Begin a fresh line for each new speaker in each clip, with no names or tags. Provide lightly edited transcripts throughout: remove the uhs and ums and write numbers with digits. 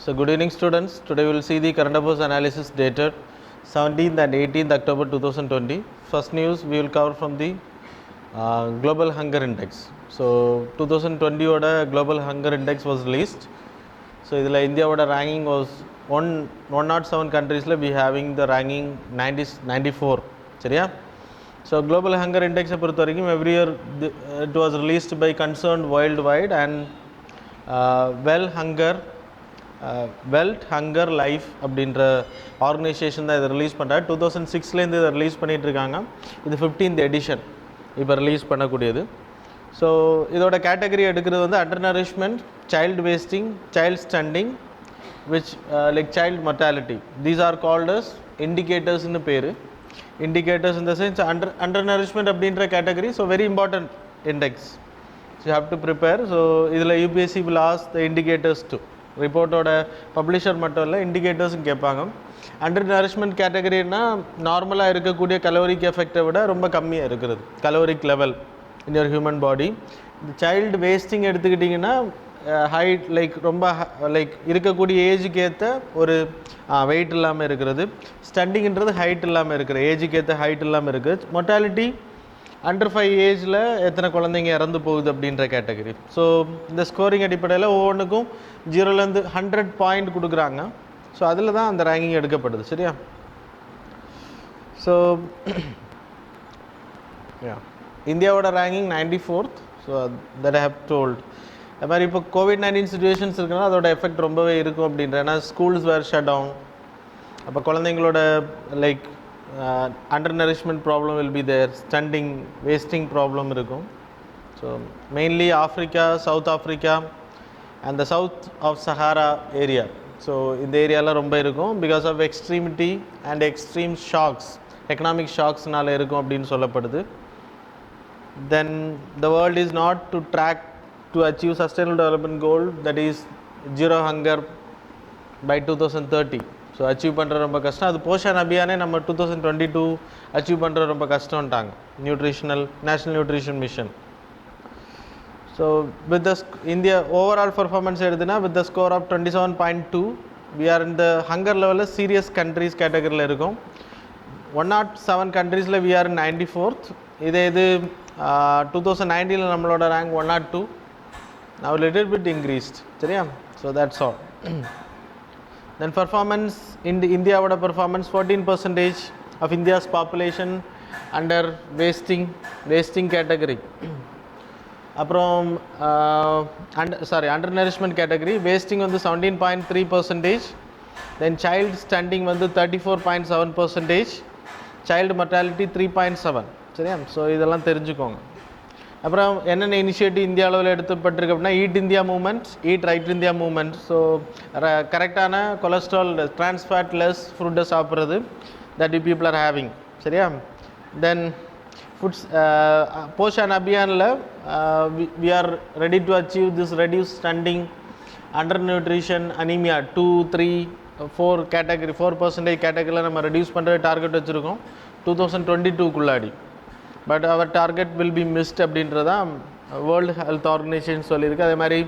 So good evening students. Today we will see the current affairs analysis dated 17th and 18th October 2020. First news we will cover from the Global Hunger Index. So 2020 oda Global Hunger Index was released. So idhula India oda ranking was 107 countries la we having the ranking 94. சரியா? So Global Hunger Index பொறுத்த வரைக்கும் every year it was released by concerned worldwide and Wealth Hunger Life அப்படின்ற organisation தான் இதை release பண்ணுறாங்க. 2006லேருந்து இதை release பண்ணிகிட்ருக்காங்க. இது 15th எடிஷன் இப்போ ரிலீஸ் பண்ணக்கூடியது. ஸோ இதோட கேட்டகரி எடுக்கிறது வந்து under nourishment, child wasting, child stunting, which like child mortality. These are called as இண்டிகேட்டர்ஸ்னு பேர். இண்டிகேட்டர்ஸ் இந்த சென்ஸ் அண்டர் நரிஷ்மெண்ட் அப்படின்ற category. So very important index. So you have to prepare. So இதில் UPSC will ask the indicators to ரிப்போர்ட்டோட publisher மட்டும் இல்லை, இண்டிகேட்டர்ஸும் கேட்பாங்க. Under nourishment கேட்டகரினா நார்மலாக இருக்கக்கூடிய கலோரிக் எஃபெக்டை விட ரொம்ப கம்மியாக இருக்கிறது caloric level in your human body. இந்த சைல்டு வேஸ்டிங் எடுத்துக்கிட்டிங்கன்னா ஹைட் லைக் ரொம்ப லைக் இருக்கக்கூடிய ஏஜுக்கு ஏற்ற ஒரு வெயிட் இல்லாமல் இருக்கிறது. ஸ்டண்டிங்கிறது ஹைட் இல்லாமல் இருக்கிற ஏஜுக்கு ஏற்ற ஹைட் இல்லாமல் இருக்குது. மொர்டாலிட்டி அண்டர் 5 ஏஜில் எத்தனை குழந்தைங்க இறந்து போகுது அப்படின்ற கேட்டகரி. ஸோ இந்த ஸ்கோரிங் அடிப்படையில் ஒவ்வொன்றுக்கும் 0லேருந்து 100 பாயிண்ட் கொடுக்குறாங்க. ஸோ அதில் தான் அந்த ரேங்கிங் எடுக்கப்படுது. சரியா? ஸோ இந்தியாவோட ranking 94th. So that I have told. அது மாதிரி இப்போ COVID-19 சுச்சுவேஷன்ஸ் இருக்குன்னா அதோட எஃபெக்ட் ரொம்பவே இருக்கும் அப்படின்ற. ஏன்னா ஸ்கூல்ஸ் வேர் ஷட் டவுன். அப்போ குழந்தைங்களோட like under nourishment problem will be there, stunting wasting problem இருக்கும். So mainly Africa, South Africa and the south of Sahara area. So இந்த ஏரியாவில் ரொம்ப இருக்கும் because of extremity and extreme shocks, economic ஷாக்ஸ்னால இருக்கும் அப்படின்னு சொல்லப்படுது. Then the world is not to track to achieve sustainable development goal, that is zero hunger by 2030. So achieve பண்ணுறது ரொம்ப கஷ்டம். அது போஷன் அபியானே நம்ம 2022 அச்சீவ் பண்ணுறது ரொம்ப கஷ்டம்ட்டாங்க National Nutrition Mission. So with the India overall performance எடுத்துனா with the score of 27.2 we are in the hunger லெவலில் சீரியஸ் கண்ட்ரீஸ் கேட்டகரியில் இருக்கும். 107 கண்ட்ரீஸில் வி ஆர் இன் 94th. இது 2019 நம்மளோட rank 102. now a little bit increased. சரியா? So that's all. Then performance in the India woda performance 14% of India's population under wasting category. அப்புறம் under nourishment category wasting வந்து 17.3%. then child standing வந்து 34.7%. child mortality 3.7. சரியா? So இதெல்லாம் தெரிஞ்சுக்கோங்க. அப்புறம் என்னென்ன initiative India அளவில் எடுத்துப்பட்டிருக்கு அப்படின்னா eat India movement, eat right India movement. So கரெக்டான கொலஸ்ட்ரால் ட்ரான்ஸ்ஃபேட் லெஸ் ஃபுட்டை சாப்பிட்றது that you people are having. சரியா? தென் ஃபுட்ஸ் போஷன் அபியானில் we are ready to achieve this reduce stunting, under nutrition, anaemia 2, 3, 4 category 4% கேட்டகரியில் நம்ம ரெடியூஸ் பண்ணுறது target வச்சுருக்கோம் 2022க்குள்ளாடி. But our target will be missed அப்படின்றதான் வேர்ல்டு ஹெல்த் ஆர்கனைசேஷன் சொல்லியிருக்கு. அதே மாதிரி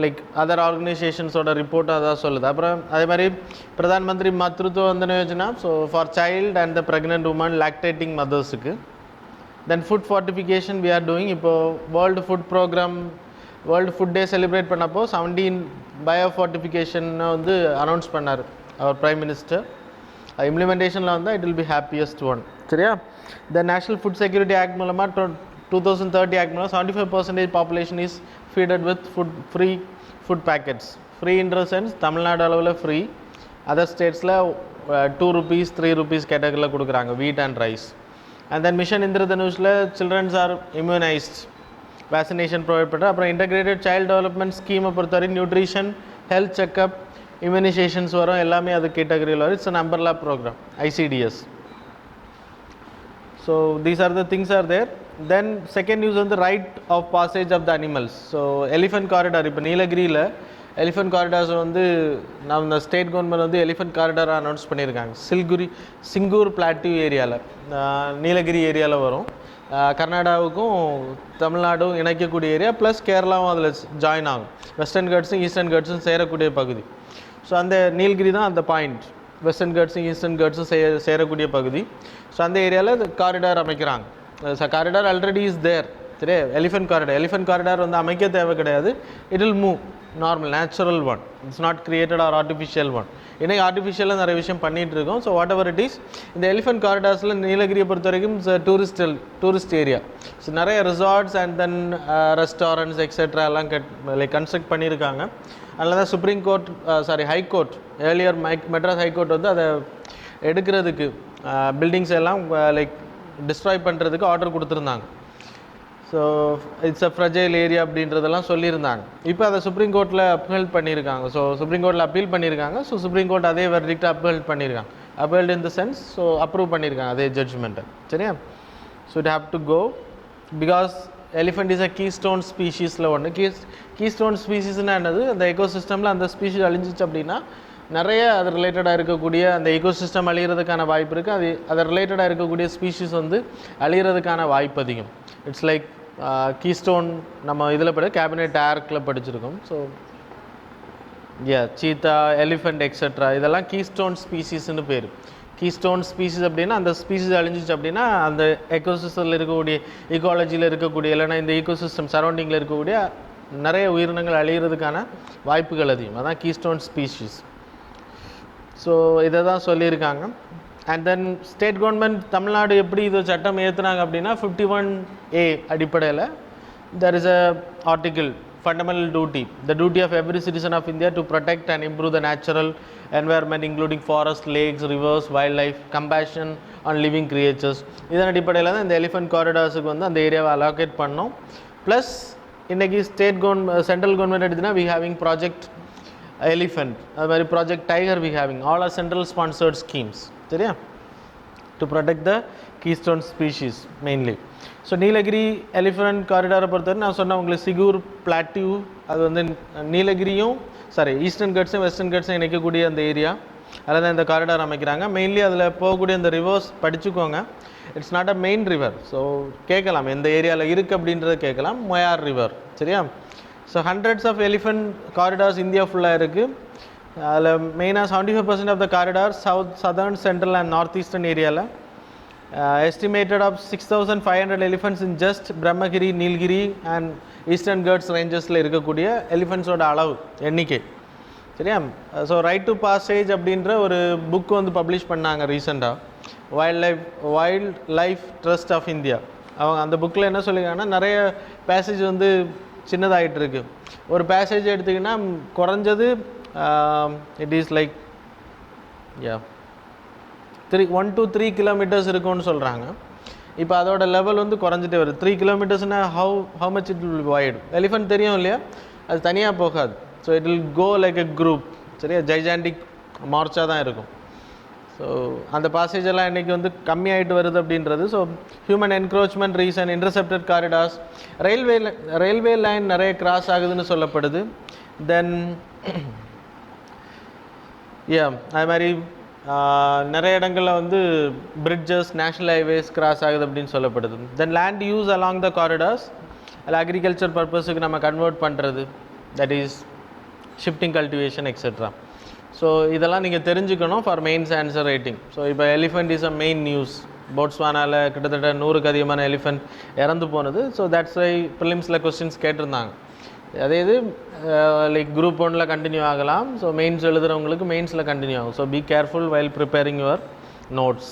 லைக் அதர் ஆர்கனைசேஷன்ஸோட ரிப்போர்ட்டும் அதான் சொல்லுது. அப்புறம் அதே மாதிரி Pradhan Mantri Matritva Vandana Yojana, so for child and the pregnant woman lactating மதர்ஸுக்கு. Then food fortification we are doing. இப்போது World Food Programme, World food Day celebrate பண்ணப்போ 17 பயோ ஃபார்ட்டிஃபிகேஷனை வந்து அனௌன்ஸ் பண்ணார் அவர் ப்ரைம் மினிஸ்டர். இம்ப்ளிமெண்டேஷனில் வந்தால் it will be happiest one. சரியா? The National Food Security Act மூலமாக 2030 act மூலம் 75% population is feeded with free food packets. ஃப்ரீன்ற சென்ஸ் தமிழ்நாடு அளவில் ஃப்ரீ, அதர் ஸ்டேட்ஸில் 2 rupees 3 rupees கேட்டகரியில் கொடுக்குறாங்க wheat and rice. And then mission இந்திரதனுஷில் childrens are immunised, vaccination provide பண்ணுற. அப்புறம் இன்டகிரேட்டட் சைல்டு டெவலப்மெண்ட் ஸ்கீமை பொறுத்தவரை நியூட்ரிஷன், ஹெல்த் செக்அப், இம்யூனைசேஷன்ஸ் வரும், எல்லாமே அது கேட்டகரியில் வரும். It's an umbrella programme, ICDS. So these are the things are there. Then second news on the right of passage of the animals. So elephant corridor, இப்போ நீலகிரியில் elephant corridors வந்து நம்ம state government வந்து எலிஃபென்ட் காரிடார் அனௌன்ஸ் பண்ணியிருக்காங்க. Singur plateau ஏரியாவில், நீலகிரி ஏரியாவில் வரும். கர்நாடகாவுக்கும் தமிழ்நாடும் இணைக்கக்கூடிய ஏரியா, ப்ளஸ் கேரளாவும் அதில் ஜாயின் ஆகும். வெஸ்டர்ன் கட்ஸும் ஈஸ்டர்ன் கட்ஸும் சேரக்கூடிய பகுதி. ஸோ அந்த நீலகிரி தான் அந்த பாயிண்ட். வெஸ்டர்ன் கட்ஸும் ஈஸ்டர்ன் கட்ஸும் சேரக்கூடிய பகுதி. ஸோ அந்த ஏரியாவில் காரிடார் அமைக்கிறாங்க. Corridor already is there. சரி, எலிஃபென்ட் காரிடார் வந்து அமைக்க தேவை கிடையாது. It will move normal natural one. It's not created or artificial one. இன்றைக்கி ஆர்டிஃபிஷியலாக நிறைய விஷயம் பண்ணிகிட்டு இருக்கோம். So whatever it is, இந்த எலிஃபென்ட் காரிடார்ஸில் நீலகிரியை பொறுத்த வரைக்கும் டூரிஸ்ட் ஏரியா. ஸோ நிறைய resorts and then restaurants etcetera எல்லாம் கன்ஸ்ட்ரக்ட் பண்ணியிருக்காங்க. அதனால தான் supreme Court high court earlier Madras high court வந்து அதை எடுக்கிறதுக்கு பில்டிங்ஸ் எல்லாம் டிஸ்ட்ராய் பண்ணுறதுக்கு ஆர்டர் கொடுத்துருந்தாங்க. So it's a fragile area அப்படின்றதெல்லாம் சொல்லியிருந்தாங்க. இப்போ அதை சுப்ரீம் கோர்ட்டில் அப்ஹெல்ட் பண்ணியிருக்காங்க. ஸோ சுப்ரீம் கோர்ட்டில் அப்பீல் பண்ணியிருக்காங்க. ஸோ சுப்ரீம் கோர்ட் அதே வெர்டிக்ட்டை அப்ஹெல்ட் பண்ணியிருக்காங்க. Upheld in the sense so approve பண்ணியிருக்காங்க அதே ஜட்ஜ்மெண்ட்டை. சரியா? So it have to go because elephant is a keystone ஸ்பீஷீஸில் ஒன்று. கீஸ்டோன் ஸ்பீஷீஸ்னால் என்னது, அந்த எக்கோசிஸ்டமில் அந்த ஸ்பீஷீஸ் அழிஞ்சிச்சு அப்படின்னா நிறைய அது ரிலேட்டடாக இருக்கக்கூடிய அந்த எக்கோசிஸ்டம் அழிகிறதுக்கான வாய்ப்பு இருக்குது. அது ரிலேட்டடாக இருக்கக்கூடிய ஸ்பீஷீஸ் வந்து அழிகிறதுக்கான வாய்ப்பு அதிகம். இட்ஸ் லைக் கீஸ்டோன் நம்ம இதில் கேபினெட் ஆர்க்கில் படிச்சிருக்கோம். ஸோ சீத்தா, எலிஃபெண்ட் எக்ஸெட்ரா இதெல்லாம் கீஸ்டோன் ஸ்பீஷீஸ்னு பேர். கீஸ்டோன் ஸ்பீஷீஸ் அப்படின்னா அந்த ஸ்பீஷீஸ் அழிஞ்சிச்சு அப்படின்னா அந்த எக்கோசிஸ்டமில் இருக்கக்கூடிய ஈக்காலஜியில் இருக்கக்கூடிய இல்லைனா இந்த ஈக்கோசிஸ்டம் சரௌண்டிங்கில் இருக்கக்கூடிய நிறைய உயிரினங்கள் அழிகிறதுக்கான வாய்ப்புகள் அதிகம். அதான் கீஸ்டோன் ஸ்பீஷீஸ். ஸோ இதை தான் சொல்லியிருக்காங்க. And then state government Tamil Nadu எப்படி இது சட்டம் ஏற்றுனாங்க அப்படின்னா 51A அடிப்படையில் there is a article, fundamental duty, the duty of every citizen of India to protect and improve the natural environment including forests, lakes, rivers, wildlife, compassion on living creatures. இதன் அடிப்படையில் தான் இந்த elephant காரிடார்ஸுக்கு வந்து அந்த ஏரியாவை allocate பண்ணோம். Plus இன்றைக்கி central government எடுத்துனா வி ஹேவிங் ப்ராஜெக்ட் எலிஃபென்ட், அது மாதிரி Project Tiger we having, all are central sponsored schemes. சரியா? To protect the keystone species mainly. So Nilgiri elephant காரிடாரை பொறுத்தவரை நான் சொன்னேன் உங்களுக்கு சிகூர் பிளாட்டியூ, அது வந்து நீலகிரியும் ஈஸ்டர்ன் கட்ஸும் வெஸ்டர்ன் கட்ஸும் இணைக்கக்கூடிய அந்த ஏரியா, அதில் தான் இந்த காரிடார் அமைக்கிறாங்க. மெயின்லி அதில் போகக்கூடிய அந்த ரிவர்ஸ் படிச்சுக்கோங்க. It's not a main river. So கேட்கலாம் எந்த ஏரியாவில் இருக்குது அப்படின்றத கேட்கலாம். மொயார் ரிவர். சரியா? So hundreds of elephant corridors India ஃபுல்லாக இருக்குது. அதில் மெயினாக 75% of the corridor southern, central and north eastern ஏரியாவில். Estimated of 6,500 elephants in just Brahmagiri, Nilgiri and eastern Ghats ரேஞ்சஸில் இருக்கக்கூடிய எலிஃபென்ட்ஸோட அளவு எண்ணிக்கை. சரியா? ஸோ ரைட் டு பாசேஜ் அப்படின்ற ஒரு புக் வந்து பப்ளிஷ் பண்ணாங்க ரீசெண்டாக, wildlife trust of India. அவங்க அந்த புக்கில் என்ன சொல்லியிருக்காங்கன்னா நிறைய பேசேஜ் வந்து சின்னதாகிட்டு இருக்கு. ஒரு பேசேஜ் எடுத்திங்கன்னா குறைஞ்சது it is like 1 to 3 kilometres இருக்கும்னு சொல்கிறாங்க. இப்போ அதோட லெவல் வந்து குறைஞ்சிட்டே வருது. 3 கிலோமீட்டர்ஸ்னால் how much it will wide. Elephant தெரியும் இல்லையா, அது தனியாக போகாது. So it will go like a group. சரியா? ஜைஜாண்டிக் மார்ச்சாக தான் இருக்கும். ஸோ அந்த பாசேஜ் எல்லாம் இன்றைக்கி வந்து கம்மியாகிட்டு வருது அப்படின்றது. So human encroachment reason, intercepted corridors, railway line நிறைய கிராஸ் ஆகுதுன்னு சொல்லப்படுது. தென் அது மாதிரி நிறைய இடங்களில் வந்து பிரிட்ஜஸ், நேஷ்னல் ஹைவேஸ் கிராஸ் ஆகுது அப்படின்னு சொல்லப்படுது. Then land use along the corridors, அதில் அக்ரிகல்ச்சர் பர்பஸுக்கு நம்ம கன்வெர்ட் பண்ணுறது, that is shifting cultivation etcetera. So இதெல்லாம் நீங்கள் தெரிஞ்சுக்கணும் for mains answer writing. So இப்போ elephant is a main news. போட்ஸ்வானாவில் கிட்டத்தட்ட 100க்கு அதிகமான எலிஃபெண்ட் இறந்து போனது. ஸோ தட்ஸ் வை ப்ரிலிம்ஸில் கொஸ்டின்ஸ் கேட்டிருந்தாங்க. அதே இது லைக் குரூப் 1ல் கண்டினியூ ஆகலாம். ஸோ மெயின்ஸ் எழுதுகிறவங்களுக்கு மெயின்ஸில் கண்டினியூ ஆகும். So be careful while preparing your notes.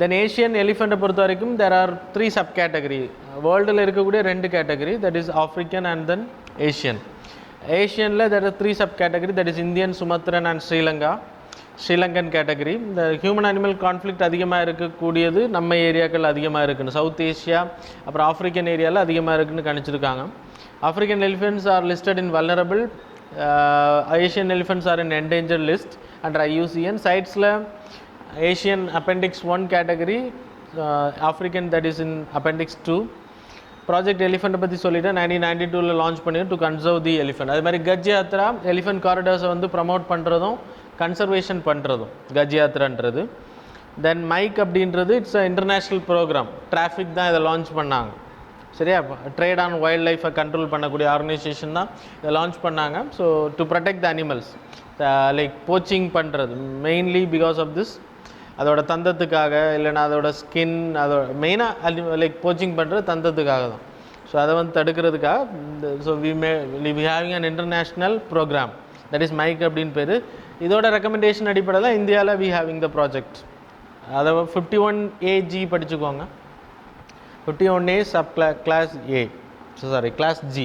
Then Asian எலிஃபெண்ட்டை பொறுத்த வரைக்கும் தேர் ஆர் 3 சப் கேட்டகரி. வேர்ல்டில் இருக்கக்கூடிய 2 category, that is African and then Asian. ஏஷியனில் there are 3 sub category, that is Indian, Sumatran and Sri Lankan category. இந்த human animal conflict அதிகமாக இருக்கக்கூடியது நம்ம ஏரியாக்கள் அதிகமாக இருக்குன்னு, சவுத் ஏஷியா அப்புறம் ஆஃப்ரிக்கன் ஏரியாவில் அதிகமாக இருக்குதுன்னு கணிச்சிருக்காங்க. African elephants are listed in vulnerable, Asian elephants are in endangered list under IUCN. Sites la Asian appendix 1 category, African that is in appendix 2. Project Elephant பற்றி சொல்லிட்டேன், 1992ல் லான்ச் பண்ணி டு கன்சர்வ் தி எலிஃபென்ட். அது மாதிரி கஜ் Yatra elephant காரிடார்ஸை வந்து promote பண்ணுறதும் conservation பண்ணுறதும் கஜ் யாத்ரான்றது. Then MIKE அப்படின்றது it's a international programme. TRAFFIC தான் இதை லான்ச் பண்ணாங்க. சரியா? ட்ரேட் ஆன் வைல்ட் லைஃப்பை கண்ட்ரோல் பண்ணக்கூடிய ஆர்கனைசேஷன் தான் இதை லான்ச் பண்ணாங்க. So to protect the animals, like poaching பண்ணுறது மெயின்லி பிகாஸ் ஆஃப் திஸ், அதோட தந்தத்துக்காக, இல்லைன்னா அதோட ஸ்கின், அதோட மெயினாக லைக் போச்சிங் பண்ணுறது தந்தத்துக்காக தான். ஸோ அதை வந்து தடுக்கிறதுக்காக so we having an international programme that is MIKE அப்படின்னு பேர். இதோட ரெக்கமெண்டேஷன் அடிப்படையில் இந்தியாவில் வி ஹேவிங் த ப்ராஜெக்ட். அதை 51AG படிச்சுக்கோங்க. 51A sub class A, so sorry, class G.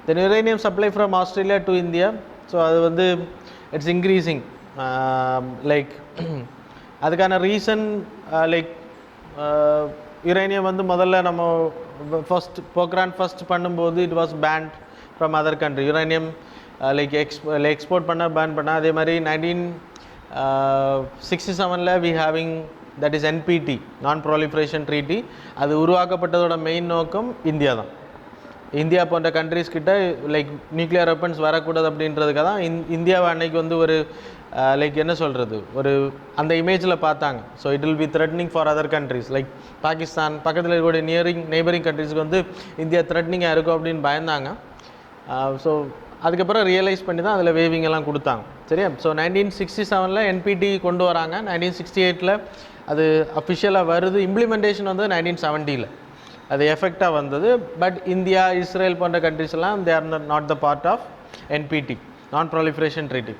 Then uranium supply from Australia to India, so அது வந்து it's increasing, like அதுக்கான ரீசன் லைக் யுரேனியம் வந்து முதல்ல நம்ம போக்ரான் ஃபர்ஸ்ட் பண்ணும்போது it was banned from other country. Uranium like export பண்ண ban பண்ண. அதே மாதிரி 1967 we having that is NPT, non proliferation treaty. அது உருவாக்கப்பட்டதோட மெயின் நோக்கம் இந்தியா தான். இந்தியா போன்ற கண்ட்ரிஸ் கிட்ட லைக் நியூக்ளியர் வெப்பன்ஸ் வரக்கூடாது அப்படின்றதுக்காக தான் இந்தியாவை அன்னைக்கு வந்து ஒரு லைக் என்ன சொல்கிறது, ஒரு அந்த இமேஜில் பார்த்தாங்க. So it will B threatening for other countries like Pakistan, பக்கத்தில் இருக்கக்கூடிய நெய்பரிங் கண்ட்ரிஸ்க்கு வந்து இந்தியா த்ரெட்னிங்காக இருக்கும் அப்படின்னு பயந்தாங்க. ஸோ அதுக்கப்புறம் ரியலைஸ் பண்ணி தான் அதில் வேவிங் எல்லாம் கொடுத்தாங்க. சரியா? ஸோ 1967 NPT கொண்டு வராங்க. 1968 அது அஃபிஷியலாக வருது. இம்ப்ளிமெண்டேஷன் வந்து 1970 அது எஃபெக்டாக வந்தது. பட் இந்தியா, இஸ்ரேல் போன்ற கண்ட்ரிஸ் எல்லாம் they are not the part of NPT, non proliferation treaty.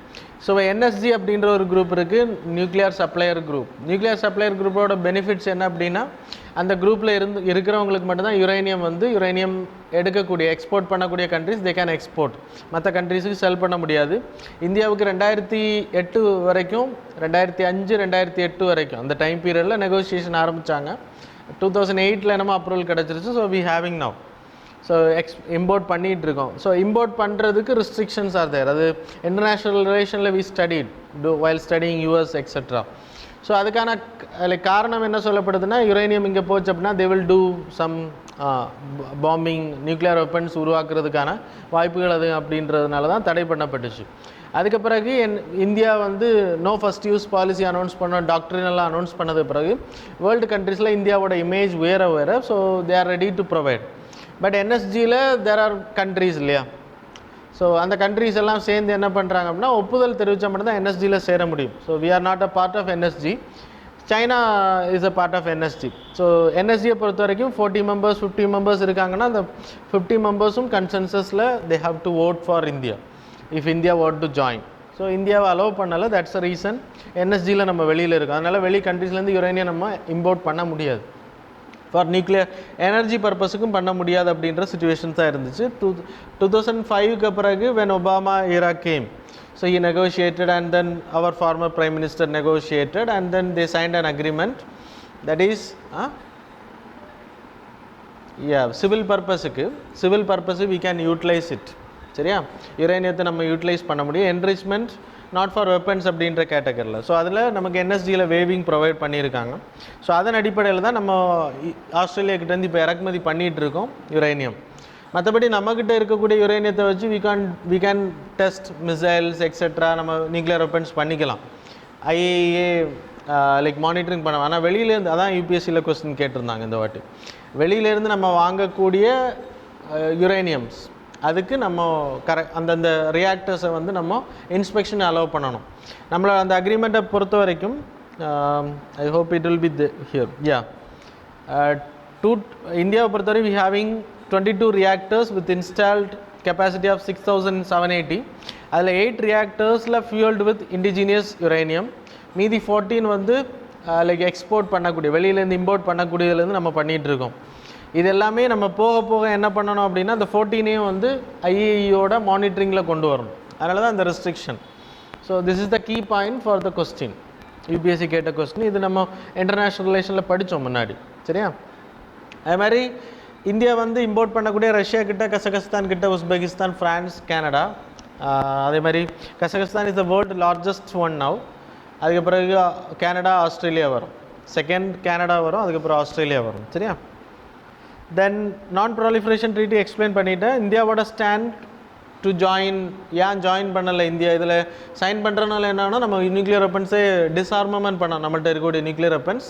So NSG அப்படின்ற ஒரு குரூப் இருக்குது, nuclear supplier group. Nuclear supplier குரூப்போட பெனிஃபிட்ஸ் என்ன அப்படின்னா, அந்த குரூப்பில் இருக்கிறவங்களுக்கு மட்டும்தான் யுரேனியம் எடுக்கக்கூடிய, எக்ஸ்போர்ட் பண்ணக்கூடிய கண்ட்ரிஸ் தே கேன் எக்ஸ்போர்ட். மற்ற கண்ட்ரிஸுக்கு செல் பண்ண முடியாது. இந்தியாவுக்கு 2008 வரைக்கும், 2005 2008 வரைக்கும் அந்த டைம் பீரியடில் நெகோசியேஷன் ஆரம்பித்தாங்க. 2008 என்னமோ அப்ரூவல் கிடச்சிருச்சு. So we having now. So import பண்ணிகிட்டு இருக்கோம். ஸோ இம்போர்ட் பண்ணுறதுக்கு ரெஸ்ட்ரிக்ஷன்ஸ் ஆர் தேர். அது இன்டர்நேஷ்னல் ரிலேஷனில் we studied while studying US etcetera. So அதுக்கான லைக் காரணம் என்ன சொல்லப்படுதுன்னா, யுரேனியம் இங்கே போச்சு அப்படின்னா they will do some bombing, nuclear weapons உருவாக்குறதுக்கான வாய்ப்புகள் அது அப்படின்றதுனால தான் தடை பண்ணப்பட்டுச்சு. அதுக்கு பிறகு இந்தியா வந்து no first use policy announce பண்ண, டாக்டரினெல்லாம் அனௌன்ஸ் பண்ணது பிறகு வேர்ல்டு கண்ட்ரீஸில் இந்தியாவோட இமேஜ் வேற. So they are ready to provide. But NSGயில் தேர் ஆர் கண்ட்ரீஸ் இல்லையா? ஸோ அந்த கண்ட்ரீஸ் எல்லாம் சேர்ந்து என்ன பண்ணுறாங்க அப்படின்னா, ஒப்புதல் தெரிவித்தா மட்டும் தான் NSGயில் சேர முடியும். So we are not a part of NSG. China is a part of NSG. So NSGயை பொறுத்த வரைக்கும் 40 மெம்பர்ஸ் 50 மெம்பர்ஸ் இருக்காங்கன்னா, அந்த 50 மெம்பர்ஸும் கன்சென்சஸில் they have to vote for India if India want to join. So இந்தியாவை அலோவ் பண்ணலை. தட்ஸ் அ ரீசன் NSGயில் நம்ம வெளியில் இருக்கோம். அதனால் வெளி கண்ட்ரீஸ்லேருந்து யுரேனியம் நம்ம இம்போர்ட் பண்ண முடியாது. ஃபார் நியூக்ளியர் எனர்ஜி பர்பஸுக்கும் பண்ண முடியாது அப்படின்ற சுச்சுவேஷன்ஸ் தான் இருந்துச்சு. 2005 பிறகு when Obama era came, so he negotiated and then our former prime minister negotiated and then they signed an agreement that is civil purpose we can utilize it. சரியா? யுரேனியத்தை நம்ம utilise பண்ண முடியும். என்ரிச்மெண்ட் நாட் ஃபார் வெப்பன்ஸ் அப்படின்ற கேட்டகரியில். So அதில் நமக்கு NSGயில் waving provide பண்ணியிருக்காங்க. So அதன் அடிப்படையில் தான் நம்ம ஆஸ்திரேலியாக்கிட்டேருந்து இப்போ இறக்குமதி பண்ணிகிட்டு இருக்கோம் யுரேனியம். மற்றபடி நம்மக்கிட்ட இருக்கக்கூடிய யுரேனியத்தை வச்சு we can test missiles etcetera, நம்ம நியூக்ளியர் வெப்பன்ஸ் பண்ணிக்கலாம். IAEA லைக் மானிட்டரிங் பண்ண. ஆனால் வெளியிலேருந்து, அதான் UPSCயில் கொஸ்டின் கேட்டிருந்தாங்க இந்த வாட்டி, வெளியிலேருந்து நம்ம வாங்கக்கூடிய யுரேனியம்ஸ் அதுக்கு நம்ம அந்தந்த ரியாக்டர்ஸை வந்து நம்ம இன்ஸ்பெக்ஷன் அலோவ் பண்ணணும். நம்மளோட அந்த அக்ரிமெண்ட்டை பொறுத்த வரைக்கும் I hope it will be here. இந்தியாவை பொறுத்தவரை we having 22 reactors with installed capacity of 6780. அதில் 8 ரியாக்டர்ஸில் ஃபியூல்டு வித் இண்டிஜினியஸ் யுரேனியம். மீதி 14 வந்து லைக் எக்ஸ்போர்ட் பண்ணக்கூடிய, வெளியிலேருந்து இம்போர்ட் பண்ணக்கூடியதுலேருந்து நம்ம பண்ணிகிட்ருக்கோம். இது எல்லாமே நம்ம போக போக என்ன பண்ணணும் அப்படின்னா, அந்த 14ஐயும் வந்து IAEAயோட மானிட்டரிங்கில் கொண்டு வரணும். அதனால தான் இந்த restriction. So this is the key point for the question. UPSC கேட்ட கொஸ்டின் இது. நம்ம இன்டர்நேஷ்னல் ரிலேஷனில் படித்தோம் முன்னாடி. சரியா? அது மாதிரி இந்தியா வந்து இம்போர்ட் பண்ணக்கூடிய ரஷ்யா கிட்ட, கசகஸ்தான் கிட்ட, உஸ்பெகிஸ்தான், ஃப்ரான்ஸ், கனடா. அதே மாதிரி Kazakhstan is the world largest one now. அதுக்கு பிறகு கனடா, ஆஸ்திரேலியா வரும். செகண்ட் கனடா வரும், அதுக்கப்புறம் ஆஸ்திரேலியா வரும். சரியா? தென் நான் ப்ராலிஃபரேஷன் ட்ரீட்டி எக்ஸ்பிளைன் பண்ணிவிட்டேன். இந்தியாவோட ஸ்டாண்ட் டு ஜாயின். ஏன் ஜாயின் பண்ணலை இந்தியா? இதில் சைன் பண்ணுறதுனால என்னன்னா நம்ம நியூக்ளியர் வெப்பன்ஸே டிஸ்ஆர்மமெண்ட் பண்ணோம். நம்மள்ட்ட இருக்கக்கூடிய நியூக்ளியர் வெப்பன்ஸ்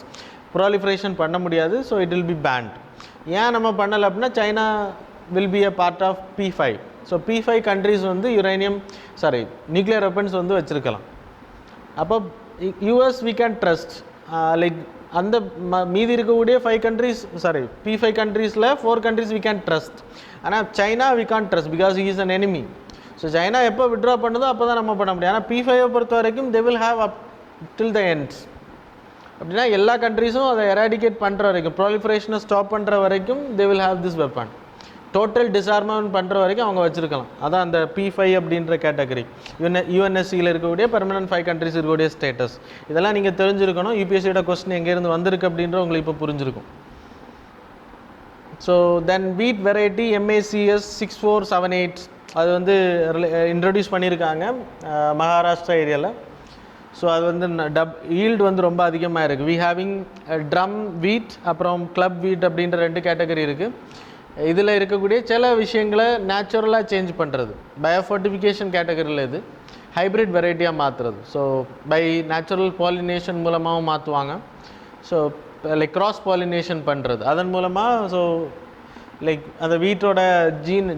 ப்ராலிஃபரேஷன் பண்ண முடியாது. So it will be banned. ஏன் நம்ம பண்ணலை அப்படின்னா China will be a part of P5. So P5 countries வந்து நியூக்ளியர் வெப்பன்ஸ் வந்து வச்சுருக்கலாம். அப்போ US we can trust. Like அந்த மீதி இருக்கக்கூடிய 5 கண்ட்ரிஸ் P5 கண்ட்ரீஸில் 4 கண்ட்ரிஸ் வி கேன் ட்ரஸ்ட். ஆனால் China we can't trust because he is an enemy. So China எப்போ விட்ரா பண்ணுதோ அப்போ தான் நம்ம பண்ண முடியும். ஆனால் P5 பொறுத்த வரைக்கும் they will have up till the ends. அப்படின்னா எல்லா கண்ட்ரிஸும் அதை எராடிகேட் பண்ணுற வரைக்கும், ப்ராலிஃபரேஷனை ஸ்டாப் பண்ணுற வரைக்கும் they will have this weapon. Total disarmament பண்ணுற வரைக்கும் அவங்க வச்சுருக்கலாம். அதான் அந்த P5 அப்படின்ற கேட்டகரி. UNSCயில் இருக்கக்கூடிய பெர்மனன்ட் 5 கண்ட்ரிஸ் இருக்கக்கூடிய ஸ்டேட்டஸ். இதெல்லாம் நீங்கள் தெரிஞ்சிருக்கணும். யூபிஎஸ்சியோட கொஸ்டின் எங்கேருந்து வந்திருக்கு அப்படின்ற உங்களுக்கு இப்போ புரிஞ்சிருக்கும். ஸோ தென் வீட் வெரைட்டி MACS 6478 அது வந்து இன்ட்ரடியூஸ் பண்ணியிருக்காங்க மகாராஷ்டிரா ஏரியாவில். ஸோ அது வந்து ஈல்டு வந்து ரொம்ப அதிகமாக இருக்குது. வி ஹேவிங் ட்ரம் வீட் அப்புறம் கிளப் வீட் அப்படின்ற 2 கேட்டகரி இருக்குது. இதில் இருக்கக்கூடிய சில விஷயங்களை நேச்சுரலாக சேஞ்ச் பண்ணுறது பயோஃபோர்ட்டிஃபிகேஷன் கேட்டகரியில் இது ஹைப்ரிட் வெரைட்டியாக மாற்றுறது. ஸோ பை நேச்சுரல் பாலினேஷன் மூலமாகவும் மாற்றுவாங்க. ஸோ லைக் கிராஸ் பாலினேஷன் பண்ணுறது அதன் மூலமாக. ஸோ லைக் அந்த வீட்டோட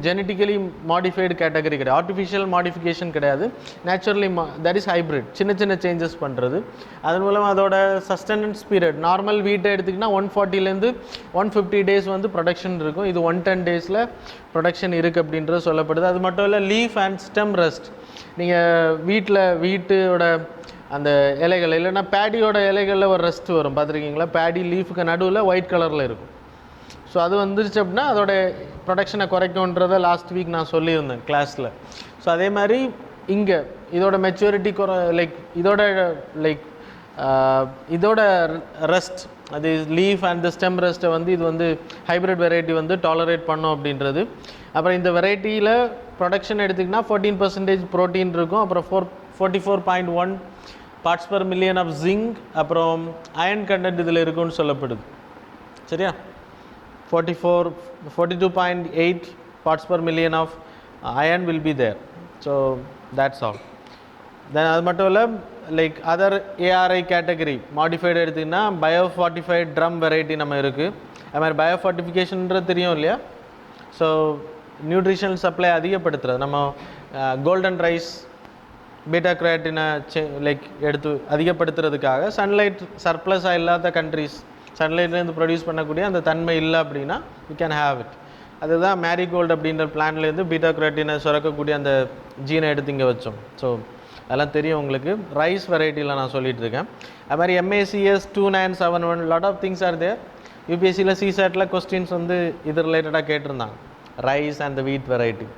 ஜெனட்டிக்கலி மாடிஃபைடு கேட்டகரி கிடையாது, ஆர்டிஃபிஷியல் மாடிஃபிகேஷன் கிடையாது, நேச்சுரலி தட் இஸ் ஹைப்ரிட். சின்ன சின்ன சேஞ்சஸ் பண்ணுறது. அதன் மூலம் அதோட சஸ்டனன்ஸ் பீரியட் நார்மல் வீட்டை எடுத்திங்கன்னா 140லேருந்து 150 டேஸ் வந்து ப்ரொடக்ஷன் இருக்கும். இது 110 டேஸில் ப்ரொடக்ஷன் இருக்குது அப்படின்றது சொல்லப்படுது. அது மட்டும் இல்லை லீஃப் அண்ட் ஸ்டெம் ரெஸ்ட். நீங்கள் வீட்டோட அந்த இலைகள் இல்லைன்னா பேடியோட இலைகளில் ஒரு ரெஸ்ட் வரும் பார்த்துருக்கீங்களா? பேடி லீஃபுக்கு நடுவில் ஒயிட் கலரில் இருக்கும். ஸோ அது வந்துருச்சு அப்படின்னா அதோட ப்ரொடக்ஷனை குறைக்கும்ன்றதை லாஸ்ட் வீக் நான் சொல்லியிருந்தேன் கிளாஸில். ஸோ அதே மாதிரி இங்கே இதோட மெச்சூரிட்டி இதோட ரெஸ்ட் அது லீஃப் அண்ட் ஸ்டெம் ரெஸ்ட்டை வந்து இது வந்து ஹைப்ரிட் வெரைட்டி வந்து டாலரேட் பண்ணோம் அப்படின்றது. அப்புறம் இந்த வெரைட்டியில் ப்ரொடக்ஷன் எடுத்திங்கன்னா 14% ப்ரோட்டீன் இருக்கும். அப்புறம் 44.1 parts per million of zinc அப்புறம் அயன் கண்டென்ட் இதில் இருக்குன்னு சொல்லப்படுது. சரியா? 42.8 parts per million of iron will be there. So that's all. Then அது மட்டும் இல்லை like other ARI category modified எடுத்திங்கன்னா பயோஃபார்ட்டிஃபைட் ட்ரம் வெரைட்டி நம்ம இருக்குது. அது மாதிரி பயோஃபார்ட்டிஃபிகேஷன்ன்றது தெரியும் இல்லையா? ஸோ நியூட்ரிஷனல் சப்ளை அதிகப்படுத்துறது நம்ம கோல்டன் ரைஸ் பீட்டா கிராட்டினை லைக் எடுத்து அதிகப்படுத்துறதுக்காக சன்லைட் சர்ப்ளஸாக இல்லாத கண்ட்ரிஸ் சன்லைட்லேருந்து ப்ரொடியூஸ் பண்ணக்கூடிய அந்த தன்மை இல்லை அப்படின்னா யூ கேன் ஹேவ் இட். அதுதான் மேரிகோல்டு அப்படின்ற பிளான்லேருந்து பீட்டா கிராட்டினை சுரக்கக்கூடிய அந்த ஜீனை எடுத்து இங்கே வச்சோம். ஸோ அதெல்லாம் தெரியும் உங்களுக்கு. ரைஸ் வெரைட்டியில் நான் சொல்லிட்டு இருக்கேன். அது மாதிரி MACS 2971 lot of things are there. யூபிஎஸ்சியில் CSATல கொஸ்டின்ஸ் வந்து இது ரிலேட்டடாக கேட்டிருந்தாங்க, rice and the wheat variety.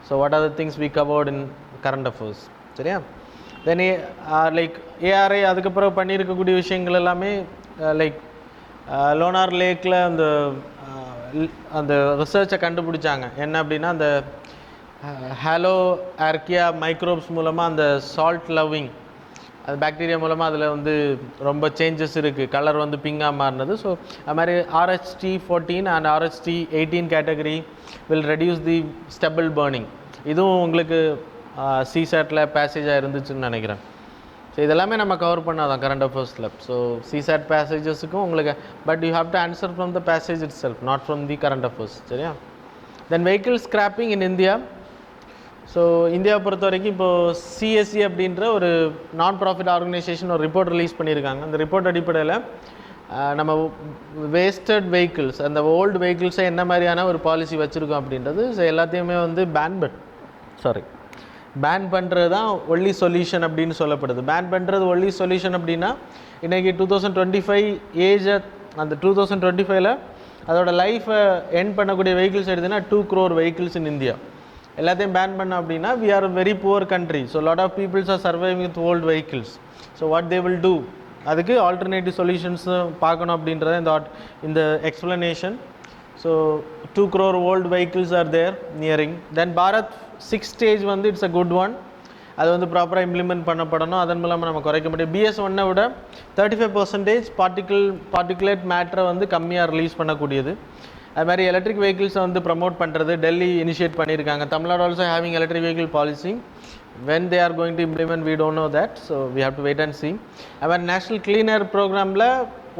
So what are the things we covered in current affairs. சரியா? தென் லைக் ARI அதுக்கப்புறம் பண்ணியிருக்கக்கூடிய விஷயங்கள் எல்லாமே லைக் லோனார் லேக்கில் அந்த ரிசர்ச்சை கண்டுபிடிச்சாங்க. என்ன அப்படின்னா அந்த ஹாலோ ஆர்கியா மைக்ரோப்ஸ் மூலமாக அந்த சால்ட் லவ்விங் அது பாக்டீரியா மூலமாக அதில் வந்து ரொம்ப சேஞ்சஸ் இருக்குது, கலர் வந்து பிங்காக மாறினது. ஸோ அது மாதிரி RH14 and RH18 category will reduce the stable burning. இதுவும் உங்களுக்கு CSATல பேசேஜாக இருந்துச்சுன்னு நினைக்கிறேன். ஸோ இதெல்லாமே நம்ம கவர் பண்ணாதான் கரண்ட் அஃபேர்ஸில். ஸோ CSAT பேசேஜஸுக்கும் உங்களுக்கு but you have to answer from the passage itself, not from the current affairs. சரியா? Then vehicle scrapping in India. So இந்தியாவை பொறுத்த வரைக்கும் இப்போது CSE அப்படின்ற ஒரு நான் ப்ராஃபிட் ஆர்கனைசேஷன் ஒரு ரிப்போர்ட் ரிலீஸ் பண்ணியிருக்காங்க. அந்த ரிப்போர்ட் அடிப்படையில் நம்ம வேஸ்டட் வெஹிக்கிள்ஸ் அந்த ஓல்டு வெஹிக்கிள்ஸை என்ன மாதிரியான ஒரு பாலிசி வச்சுருக்கோம் அப்படின்றது எல்லாத்தையுமே வந்து பேன் பண்ணுறது தான் ஒன்லி சொல்யூஷன் அப்படின்னு சொல்லப்படுது. பேன் பண்ணுறது ஒன்லி சொல்யூஷன் அப்படின்னா இன்றைக்கி 2025 ஏஜை அந்த 2025ல் அதோட லைஃப்பை எண்ட் பண்ணக்கூடிய வெஹிக்கிள்ஸ் எடுத்திங்கன்னா 2 crore வெஹிக்கிள்ஸ் இன் இந்தியா. எல்லாத்தையும் பேன் பண்ண அப்படின்னா we are very poor country. So lot of peoples are surviving with old vehicles. So what they will do, அதுக்கு ஆல்டர்னேட்டிவ் சொல்யூஷன்ஸும் பார்க்கணும் அப்படின்றத இந்த explanation. So 2 crore old vehicles are there nearing. Then Bharat 6 stage வந்து it's a good one. அது வந்து ப்ராப்பராக implement பண்ணப்படணும். அதன் மூலமாக நம்ம குறைக்க முடியும். BS1 விட 35% பார்ட்டிகுலேட் மேட்டரை வந்து கம்மியாக ரிலீஸ் பண்ணக்கூடியது. அது மாதிரி எலக்ட்ரிக் வெஹிக்கிள்ஸை வந்து ப்ரமோட் பண்ணுறது டெல்லி இனிஷியேட் பண்ணியிருக்காங்க. Tamil Nadu also having electric vehicle policy. when they are going to implement we don't know that, so we have to wait and see. our national clean air programல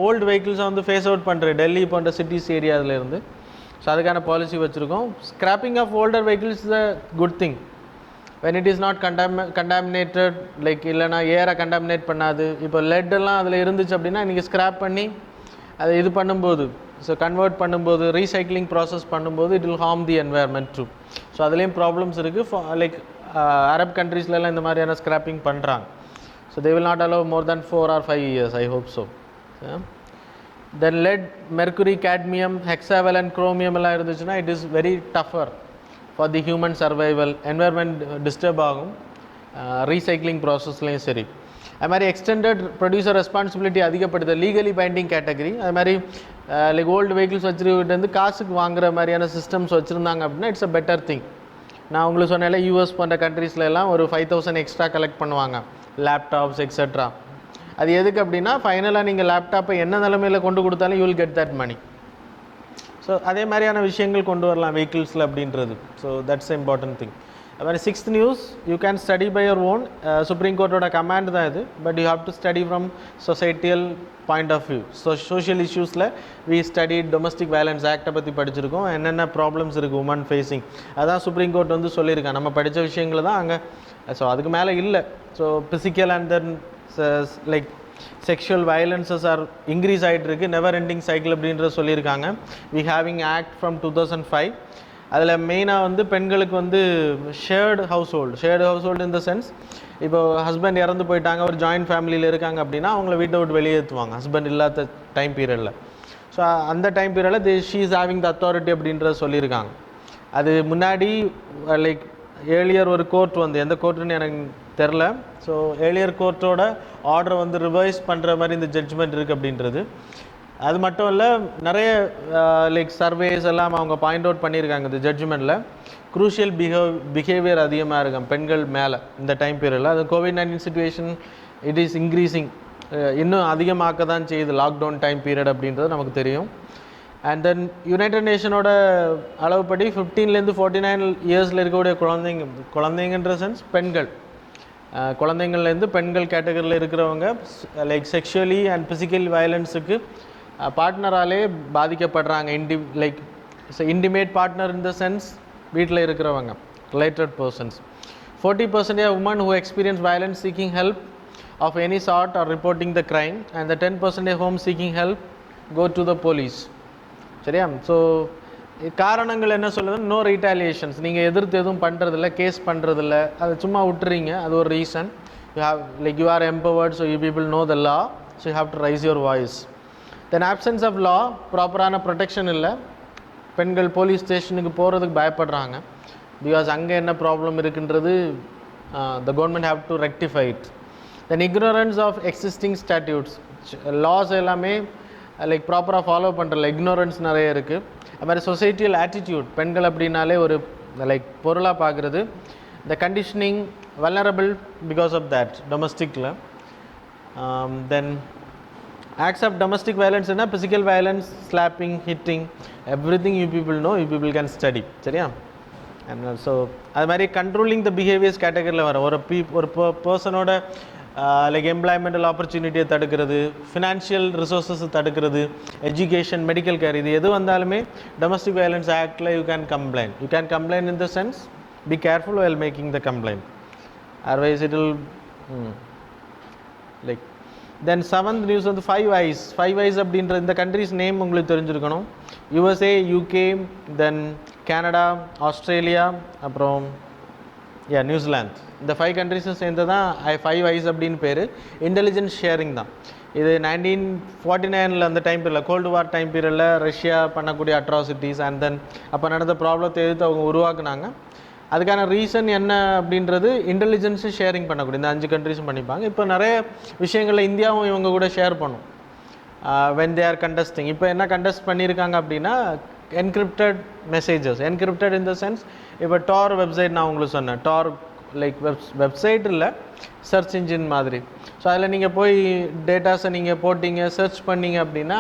old vehicles வந்து phase out பண்ணுற டெல்லி போன்ற cities ஏரியாவில் இருந்து. So அதுக்கான policy வச்சுருக்கோம். scrapping of older vehicles is a good thing when it is not contaminated, like இல்லைனா ஏரை contaminate பண்ணாது. இப்போ லெட்டெல்லாம் அதில் இருந்துச்சு அப்படின்னா நீங்கள் ஸ்க்ராப் பண்ணி அதை இது பண்ணும்போது, ஸோ கன்வெர்ட் பண்ணும்போது, ரீசைக்ளிங் ப்ராசஸ் பண்ணும்போது it will harm the environment true. So அதுலேயும் ப்ராப்ளம்ஸ் இருக்குது. லைக் அரப் கண்ட்ரீஸ்லாம் இந்த மாதிரியான ஸ்க்ராப்பிங் பண்ணுறாங்க. So they will not allow more than 4 or 5 years, I hope so. Then lead, mercury, cadmium, hexavalent, chromium எல்லாம் இருந்துச்சுன்னா it is very tougher for the human survival. Environment disturb ஆகும் recycling ப்ராசஸ்லேயும் சரி. அது மாதிரி எக்ஸ்டெண்டட் ப்ரொடியூசர் ரெஸ்பான்சிபிலிட்டி அதிகப்படுது, legally binding category. அது மாதிரி லைக் ஓல்டு வெஹிக்கிள்ஸ் வச்சுருக்கிட்டு வந்து காசுக்கு வாங்குற மாதிரியான சிஸ்டம்ஸ் வச்சுருந்தாங்க அப்படின்னா இட்ஸ் அ பெட்டர் திங். நான் உங்களுக்கு சொன்னால யூஎஸ் போன்ற கண்ட்ரீஸ்ல எல்லாம் ஒரு 5,000 எக்ஸ்ட்ரா கலெக்ட் பண்ணுவாங்க, லேப்டாப்ஸ் எக்ஸெட்ரா. அது எதுக்கு அப்படின்னா ஃபைனலாக நீங்கள் லேப்டாப்பை என்ன நிலைமையில் கொண்டு கொடுத்தாலும் you will get that money. So அதே மாதிரியான விஷயங்கள் கொண்டு வரலாம் வெஹிக்கிள்ஸில் அப்படின்றது. So that's important thing. அது மாதிரி 6th news you can study by your own. Supreme கோர்ட்டோட கமாண்ட் தான் இது, but you have to study from societal point of view. Social இஷ்யூஸில் வி ஸ்டடி டொமஸ்டிக் வயலன்ஸ் ஆக்டை பற்றி படிச்சிருக்கோம், என்னென்ன ப்ராப்ளம்ஸ் இருக்குது உமன் ஃபேஸிங். அதான் சுப்ரீம் கோர்ட் வந்து சொல்லியிருக்காங்க. நம்ம படித்த விஷயங்கள் தான் அங்கே, ஸோ அதுக்கு மேலே இல்லை. So physical and then like sexual violences are increase ஆகிட்டு இருக்கு, நெவர் எண்டிங் சைக்கிள் அப்படின்றத சொல்லியிருக்காங்க. We having act from 2005. அதில் மெயினாக வந்து பெண்களுக்கு வந்து shared household in the sense, இப்போ ஹஸ்பண்ட் இறந்து போயிட்டாங்க, ஒரு ஜாயின்ட் ஃபேமிலியில் இருக்காங்க அப்படின்னா அவங்கள வீட்டை விட்டு வெளியேற்றுவாங்க ஹஸ்பண்ட் இல்லாத டைம் பீரியடில். ஸோ அந்த டைம் பீரியடில் she is having the authority அப்படின்றத சொல்லியிருக்காங்க. அது முன்னாடி லைக் ஏர்லியர் ஒரு கோர்ட் வந்து, எந்த கோர்ட்டுன்னு எனக்கு தெரில, ஸோ ஏர்லியர் கோர்ட்டோட ஆர்டரை வந்து ரிவைஸ் பண்ணுற மாதிரி இந்த ஜட்ஜ்மெண்ட் இருக்குது அப்படின்றது. அது மட்டும் இல்லை, நிறைய லைக் சர்வேஸ் எல்லாம் அவங்க பாயிண்ட் அவுட் பண்ணியிருக்காங்க இந்த ஜட்ஜ்மெண்ட்டில். க்ரூஷியல் பிஹேவியர் அதிகமாக இருக்கும் பெண்கள் மேலே இந்த டைம் பீரியடில். அது COVID-19 situation it is increasing, இன்னும் அதிகமாக்க தான் செய்யுது லாக்டவுன் டைம் பீரியட் அப்படின்றது நமக்கு தெரியும். அண்ட் தென் யுனைடெட் நேஷனோட அளவுப்படி 15லேருந்து 49 இயர்ஸில் இருக்கக்கூடிய குழந்தைங்கன்ற சென்ஸ் பெண்கள், குழந்தைங்கள்லேருந்து பெண்கள் கேட்டகரியில் இருக்கிறவங்க லைக் செக்ஷுவலி அண்ட் ஃபிசிக்கல் வயலன்ஸுக்கு பார்ட்னராலே பாதிக்கப்படுறாங்க. Like intimate partner in the sense வீட்டில் இருக்கிறவங்க, related persons. 40% of women who experience violence seeking help of any sort or reporting the crime, and the 10% of whom seeking help go to the police. சரியா? So காரணங்கள் என்ன சொல்லுது? No ரீட்டாலியேஷன்ஸ். நீங்கள் எதிர்த்து எதுவும் பண்ணுறதில்ல, கேஸ் பண்ணுறதில்ல, அது சும்மா விட்டுறீங்க, அது ஒரு reason. You have like you are empowered, so you people know the law, so you have to raise your voice. Then options of law, ப்ராப்பரான ப்ரொடெக்ஷன் இல்லை, பெண்கள் போலீஸ் ஸ்டேஷனுக்கு போகிறதுக்கு பயப்படுறாங்க. பிகாஸ் அங்கே என்ன ப்ராப்ளம் இருக்குன்றது the government have to rectify it. Then ignorance of existing statutes, laws எல்லாமே லைக் ப்ராப்பராக ஃபாலோ பண்ணுறல இக்னோரன்ஸ் நிறைய இருக்குது. அது மாதிரி சொசைட்டியல் ஆட்டிடியூட், பெண்கள் அப்படின்னாலே ஒரு லைக் பொருளாக பார்க்குறது. The conditioning vulnerable because of that டொமஸ்டிக்கில். Then acts of domestic violence என்ன physical violence, slapping, hitting, everything you people know, you people can study. சரியா? and so அது மாதிரி கண்ட்ரோலிங் த பிஹேவியர்ஸ் கேட்டகரியில் வர ஒரு பர்சனோட லைக் எம்ப்ளாய்மெண்டல் ஆப்பர்ச்சுனிட்டியை தடுக்கிறது, ஃபினான்ஷியல் ரிசோர்ஸஸ் தடுக்கிறது, எஜுகேஷன், மெடிக்கல் கேர், இது எது வந்தாலுமே டொமஸ்டிக் வயலன்ஸ் ஆக்டில் you can complaint. You can complaint in the sense be careful while making the complaint, otherwise it will like. Then 7th news வந்து 5 ice அப்படின்ற இந்த கண்ட்ரிஸ் நேம் உங்களுக்கு தெரிஞ்சிருக்கணும். USA, UK, தென் Canada, Australia, அப்புறம் New Zealand. இந்த 5 கண்ட்ரிஸும் சேர்ந்து தான் 5 ஐஸ் அப்படின்னு பேர். இன்டெலிஜென்ஸ் ஷேரிங் தான் இது. 1949 அந்த டைம் பீரியடில், கோல்டு வார் டைம் பீரியடில் ரஷ்யா பண்ணக்கூடிய அட்ராசிட்டிஸ் அண்ட் தென் அப்போ நடந்த ப்ராப்ளத்தை எதிர்த்து அவங்க உருவாக்குனாங்க. அதுக்கான ரீசன் என்ன அப்படின்றது இன்டெலிஜென்ஸு ஷேரிங் பண்ணக்கூடிய இந்த 5 கண்ட்ரிஸும் பண்ணிப்பாங்க. இப்போ நிறைய விஷயங்களில் இந்தியாவும் இவங்க கூட ஷேர் பண்ணும் when they are contesting. இப்போ என்ன கண்டெஸ்ட் பண்ணியிருக்காங்க அப்படின்னா encrypted messages. Encrypted in the sense, இப்போ டார் வெப்சைட் நான் உங்களுக்கு சொன்னேன், டார் லைக் வெப்சைட் இல்லை, சர்ச் இன்ஜின் மாதிரி. ஸோ அதில் நீங்கள் போய் டேட்டாஸை நீங்கள் போட்டிங்க, சர்ச் பண்ணிங்க அப்படின்னா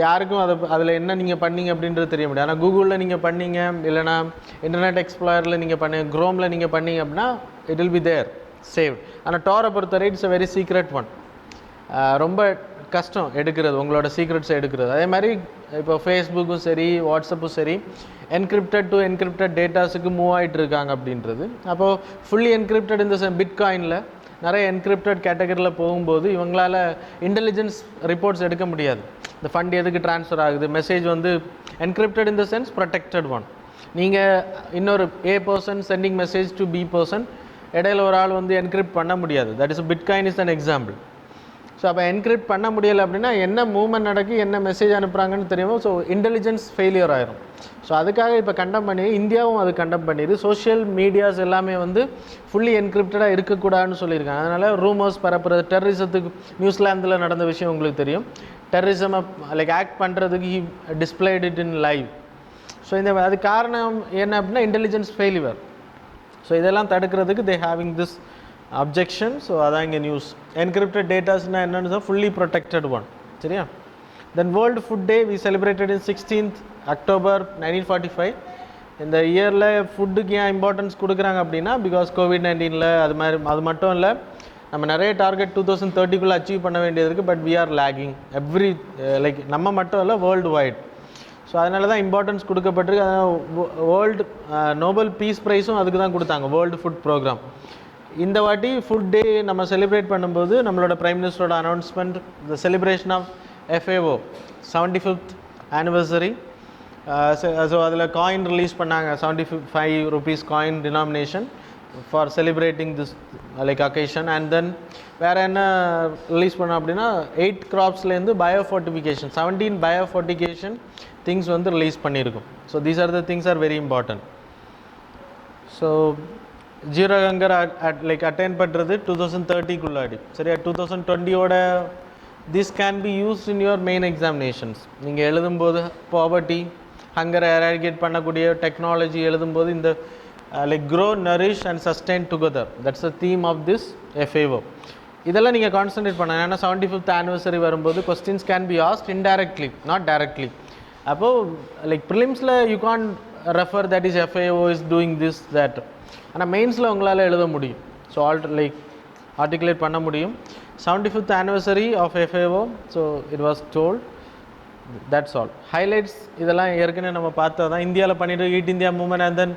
யாருக்கும் அதில் என்ன நீங்கள் பண்ணீங்க அப்படின்றது தெரிய முடியாது. ஆனால் கூகுளில் நீங்கள் பண்ணீங்க, இல்லைனா இன்டர்நெட் எக்ஸ்ப்ளோரரில் நீங்கள் பண்ணீங்க, க்ரோமில் நீங்கள் பண்ணீங்க அப்படின்னா it will be there save. ஆனால் டோரை பொறுத்தவரை it's a very secret one. ரொம்ப கஷ்டம் எடுக்கிறது, உங்களோட சீக்ரெட்ஸை எடுக்கிறது. அதே மாதிரி இப்போ ஃபேஸ்புக்கும் சரி, வாட்ஸ்அப்பும் சரி, என்கிரிப்டட் டு என்கிரிப்டட் டேட்டாஸுக்கு மூவ் ஆகிட்டு இருக்காங்க அப்படின்றது. அப்போது ஃபுல்லி என்கிரிப்டட் இந்த பிட்காயினில் நிறைய என்கிரிப்டட் கேட்டகரியில் போகும்போது இவங்களால் இன்டெலிஜென்ஸ் ரிப்போர்ட்ஸ் எடுக்க முடியாது. இந்த ஃபண்ட் எதுக்கு ட்ரான்ஸ்ஃபர் ஆகுது, மெசேஜ் வந்து encrypted in the sense protected one. நீங்கள் இன்னொரு A person sending message to B person, இடையில ஒரு ஆள் வந்து என்கிரிப்ட் பண்ண முடியாது. That is bitcoin is an example. So அப்போ என்கிரிப்ட் பண்ண முடியலை அப்படின்னா என்ன மூவ்மெண்ட் நடக்கி என்ன மெசேஜ் அனுப்புகிறாங்கன்னு தெரியுமோ. ஸோ இன்டெலிஜென்ஸ் ஃபெயிலியர் ஆயிரும். ஸோ அதுக்காக இப்போ கண்டம் பண்ணி இந்தியாவும் அது கண்டம் பண்ணிடுது. சோஷியல் மீடியாஸ் எல்லாமே வந்து ஃபுல்லி என்கிரிப்டடாக இருக்கக்கூடாதுன்னு சொல்லியிருக்காங்க. அதனால் ரூமர்ஸ் பரப்புறது, டெரரிசத்துக்கு நியூசிலாந்தில் நடந்த விஷயம் உங்களுக்கு தெரியும். டெரரிசமை லைக் ஆக்ட் பண்ணுறதுக்கு he displayed it in live. So இந்த அது காரணம் என்ன அப்படின்னா இன்டெலிஜென்ஸ் ஃபெயிலியர். ஸோ இதெல்லாம் தடுக்கிறதுக்கு தே ஹேவிங் திஸ் அப்ஜெக்ஷன். ஸோ அதான் இங்கே நியூஸ். என்கிரிப்டட் டேட்டாஸ்னால் என்னென்னு ஃபுல்லி ப்ரொடெக்டட் ஒன். சரியா? Then world food day we celebrated in 16th October 1945. இந்த இயரில் ஃபுட்டுக்கு ஏன் இம்பார்ட்டன்ஸ் கொடுக்குறாங்க அப்படின்னா பிகாஸ் கோவிட்-19 அது மட்டும் இல்லை, நம்ம நிறைய டார்கெட் 2030 அச்சீவ் பண்ண வேண்டியது இருக்குது. But we are lagging every like நம்ம மட்டும் இல்லை, வேர்ல்டு வைட். ஸோ அதனால தான் இம்பார்ட்டன்ஸ் கொடுக்கப்பட்டிருக்கு. வேர்ல்டு நோபல் பீஸ் ப்ரைஸும் அதுக்கு தான் கொடுத்தாங்க, வேர்ல்டு ஃபுட் ப்ரோக்ராம். இந்த வாட்டி ஃபுட் டே நம்ம செலிப்ரேட் பண்ணும்போது நம்மளோட பிரைம் மினிஸ்டரோட announcement, the celebration of FAO 75th anniversary. So அதில் காயின் ரிலீஸ் பண்ணாங்க, 75 rupees coin denomination for celebrating this like occasion. And then வேறு என்ன ரிலீஸ் பண்ணோம் அப்படின்னா 8 crops பயோஃபோர்ட்டிஃபிகேஷன், 17 பயோஃபோர்ட்டிஃபிகேஷன் திங்ஸ் வந்து ரிலீஸ் பண்ணியிருக்கோம். So these are the things are very important. So zero hunger like attain பண்ணுறது 2030 சரியா? 2020 this can be used in your main examinations. நீங்கள் எழுதும்போது பாவர்ட்டி, ஹங்கரை எராடிகேட் பண்ணக்கூடிய டெக்னாலஜி எழுதும்போது இந்த like grow, nourish and sustain together, that's the theme of this FAO. இதெல்லாம் நீங்கள் கான்சன்ட்ரேட் பண்ணணும். ஏன்னா 75th anniversary வரும்போது questions can be asked indirectly, not directly. அப்போது லைக் ப்ரிலிம்ஸில் you can refer that is FAO is doing this that. ஆனால் மெயின்ஸில் உங்களால் எழுத முடியும். ஸோ லைக் ஆர்டிகுலேட் பண்ண முடியும். 75th anniversary of FAO, so it was told. That's all. Highlights இதெல்லாம் ஏற்கனவே நம்ம பார்த்தா தான். இந்தியாவில் பண்ணிட்டு eat India movement, and then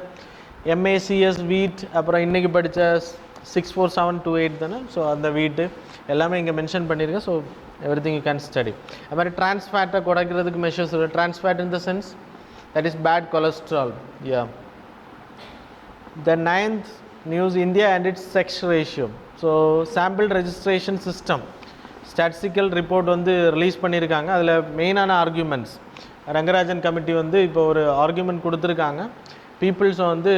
MACS வீட், அப்புறம் இன்றைக்கி படித்த 64728 தானே. ஸோ அந்த வீட்டு எல்லாமே இங்கே மென்ஷன் பண்ணியிருக்கேன். So everything you can study. அது மாதிரி டிரான்ஸ்ஃபேட்டை குறைக்கிறதுக்கு measures. Trans fat in the sense that is bad cholesterol. Yeah. The 9th news, India and its sex ratio. So sample registration system statistical report வந்து release பண்ணியிருக்காங்க. அதில் மெயினான arguments Rangarajan committee வந்து இப்போ ஒரு ஆர்கியூமெண்ட் கொடுத்துருக்காங்க. பீப்புள்ஸை வந்து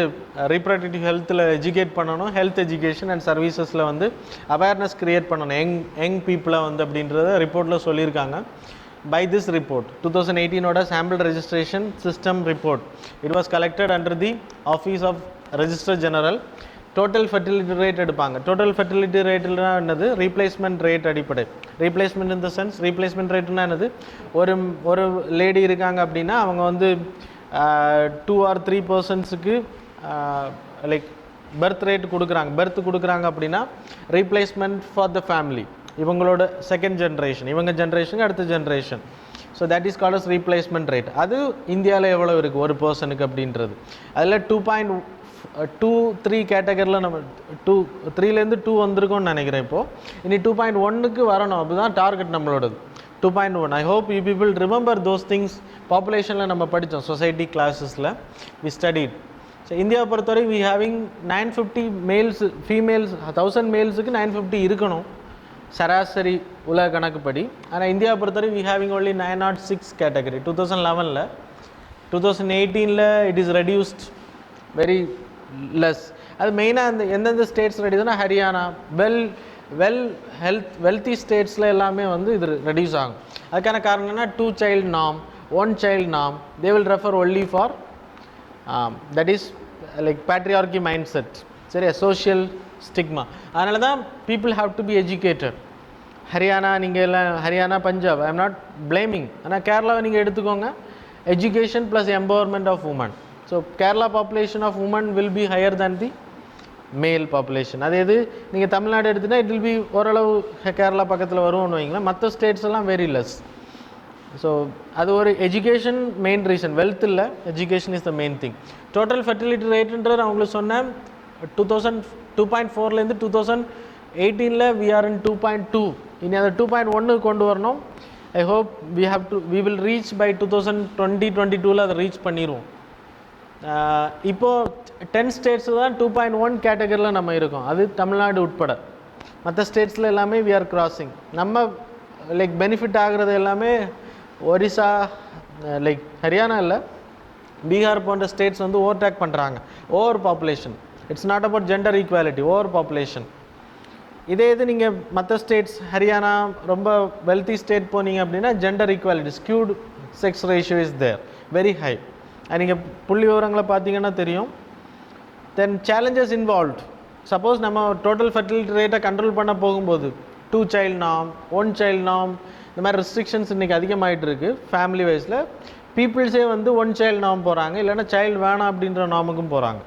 ரீப்ரடக்டிவ் ஹெல்த்தில் எஜுகேட் பண்ணணும், ஹெல்த் எஜுகேஷன் அண்ட் சர்வீசஸில் வந்து அவேர்னஸ் க்ரியேட் பண்ணணும் யங் பீப்புளை வந்து அப்படின்றத ரிப்போர்ட்டில் சொல்லியிருக்காங்க. By this report, 2018 sample registration system report, it was collected under the Office of Registrar General. Total fertility rate எடுப்பாங்க. Total fertility rate என்னது? replacement rate அடிப்படை. replacement in the sense, replacement rate என்னது? ஒரு லேடி இருக்காங்க அப்படின்னா அவங்க வந்து 2 or 3 personsக்கு லைக் பர்த் ரேட் கொடுக்குறாங்க, பர்த் கொடுக்குறாங்க அப்படின்னா ரீப்ளேஸ்மெண்ட் ஃபார் த ஃபேமிலி, இவங்களோட செகண்ட் ஜென்ரேஷன், இவங்க ஜென்ரேஷனுக்கு அடுத்த generation. So that is called as replacement rate. அது இந்தியாவில் எவ்வளோ இருக்குது ஒரு பர்சனுக்கு அப்படின்றது. அதில் 2.23 கேட்டகரியில் நம்ம 3லேருந்து 2 வந்திருக்கோம்னு நினைக்கிறேன். இப்போது இனி 2.1க்கு வரணும், அதுதான் டார்கெட் நம்மளோடது. 2.1. I hope you people remember those things. பாப்புலேஷனில் நம்ம படித்தோம், சொசைட்டி கிளாஸஸில் வி ஸ்டடிட். ஸோ இந்தியாவை பொறுத்தவரை வி ஹேவிங் 950 மேல்ஸ், ஃபீமேல்ஸ் 1000 மேல்ஸுக்கு 950 இருக்கணும் சராசரி உலக கணக்குப்படி. ஆனால் இந்தியாவை பொறுத்தவரை we having only 906 category 2011. 2018 it is reduced very less. அது மெயினாக அந்த எந்தெந்த ஸ்டேட்ஸ் ரெடியூஸ்னா ஹரியானா, வெல்த்தி ஸ்டேட்ஸில் எல்லாமே வந்து இது ரெடியூஸ் ஆகும். அதுக்கான காரணம் என்ன? 2 child norm, 1 child norm. They will refer only for that is like patriarchy mindset, சரியா, social stigma. அதனால தான் people have to be educated. Haryana நீங்கள் எல்லாம் Haryana Punjab I am not blaming. ஆனால் கேரளாவை நீங்கள் எடுத்துக்கோங்க, education plus empowerment of women. So Kerala population of women will be higher than the male population. அதே இது நீங்கள் தமிழ்நாடு எடுத்துகிட்டா இட் வில் பி ஓரளவு கேரளா பக்கத்தில் வரும்னு வைங்களேன். மற்ற ஸ்டேட்ஸ் எல்லாம் வெரி லெஸ். ஸோ அது ஒரு எஜுகேஷன் மெயின் ரீசன், வெல்த் இல்லை, education is the main thing. Total fertility ரேட்டுன்றது நான் உங்களுக்கு சொன்னேன் 2.4லேருந்து 2018 வி ஆர் இன் 2.2. இனி அதை 2.1 கொண்டு வரணும். I hope we will reach by 2020-22 அதை ரீச் பண்ணிடுவோம். இப்போது 10 ஸ்டேட்ஸ் தான் 2.1 கேட்டகரியில் நம்ம இருக்கோம், அது தமிழ்நாடு உட்பட. மற்ற ஸ்டேட்ஸில் எல்லாமே வி ஆர் கிராசிங். நம்ம லைக் பெனிஃபிட் ஆகிறது எல்லாமே ஒரிசா, லைக் ஹரியானா இல்லை, பீகார் போன்ற ஸ்டேட்ஸ் வந்து ஓவர்டேக் பண்ணுறாங்க. Over population, it's not about gender equality, over population. இதே இது நீங்கள் மற்ற ஸ்டேட்ஸ் ஹரியானா ரொம்ப வெல்த்தி ஸ்டேட் போனீங்க அப்படின்னா gender equality, skewed sex ratio is there very high. நீங்கள் புள்ளி விவரங்களை பார்த்தீங்கன்னா தெரியும். Then challenges involved. சப்போஸ் நம்ம டோட்டல் ஃபெர்டிலிட்டி ரேட்டை கண்ட்ரோல் பண்ண போகும்போது 2 child norm, 1 child norm, இந்த மாதிரி ரெஸ்ட்ரிக்ஷன்ஸ் இன்றைக்கி அதிகமாகிட்டு இருக்குது. ஃபேமிலி வைஸில் பீப்புள்ஸே வந்து 1 child norm போகிறாங்க, இல்லைன்னா சைல்டு வேணாம் அப்படின்ற நாமுக்கும் போகிறாங்க.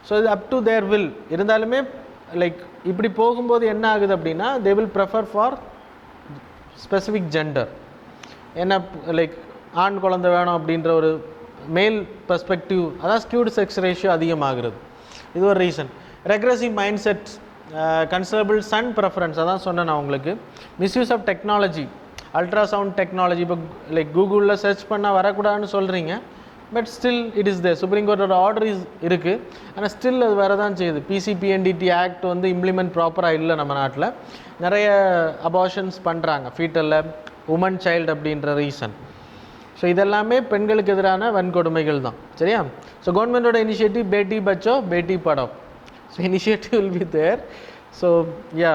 ஸோ இது அப் டு தேர் வில். இருந்தாலுமே லைக் இப்படி போகும்போது என்ன ஆகுது அப்படின்னா they will prefer for specific gender. என்ன லைக் ஆண் குழந்தை வேணும் அப்படின்ற ஒரு மேல் பெர்ஸ்பெக்டிவ், அதான் ஸ்கியூட் செக்ஸ் ரேஷியோ அதிகமாகிறது. இது ஒரு reason. Regressive mindset, considerable son preference, அதான் சொன்னேன் நான் உங்களுக்கு. Misuse of technology, ultrasound technology. இப்போ லைக் கூகுளில் சர்ச் பண்ணால் வரக்கூடாதுன்னு சொல்கிறீங்க, but still it is there. Supreme கோர்ட்டோட ஆர்டர் இருக்குது, ஆனால் ஸ்டில் அது வேறு தான் செய்யுது. PCPNDT ஆக்ட் வந்து இம்ப்ளிமெண்ட் ப்ராப்பராக இல்லை நம்ம நாட்டில். நிறைய அபார்ஷன்ஸ் பண்ணுறாங்க ஃபீட்டலில், உமன் சைல்டு அப்படின்ற ரீசன். ஸோ இதெல்லாமே பெண்களுக்கு எதிரான வன்கொடுமைகள் தான், சரியா? ஸோ கவர்மெண்ட்டோட initiative Beti Bachao Beti Padhao. So initiative will be there. So yeah,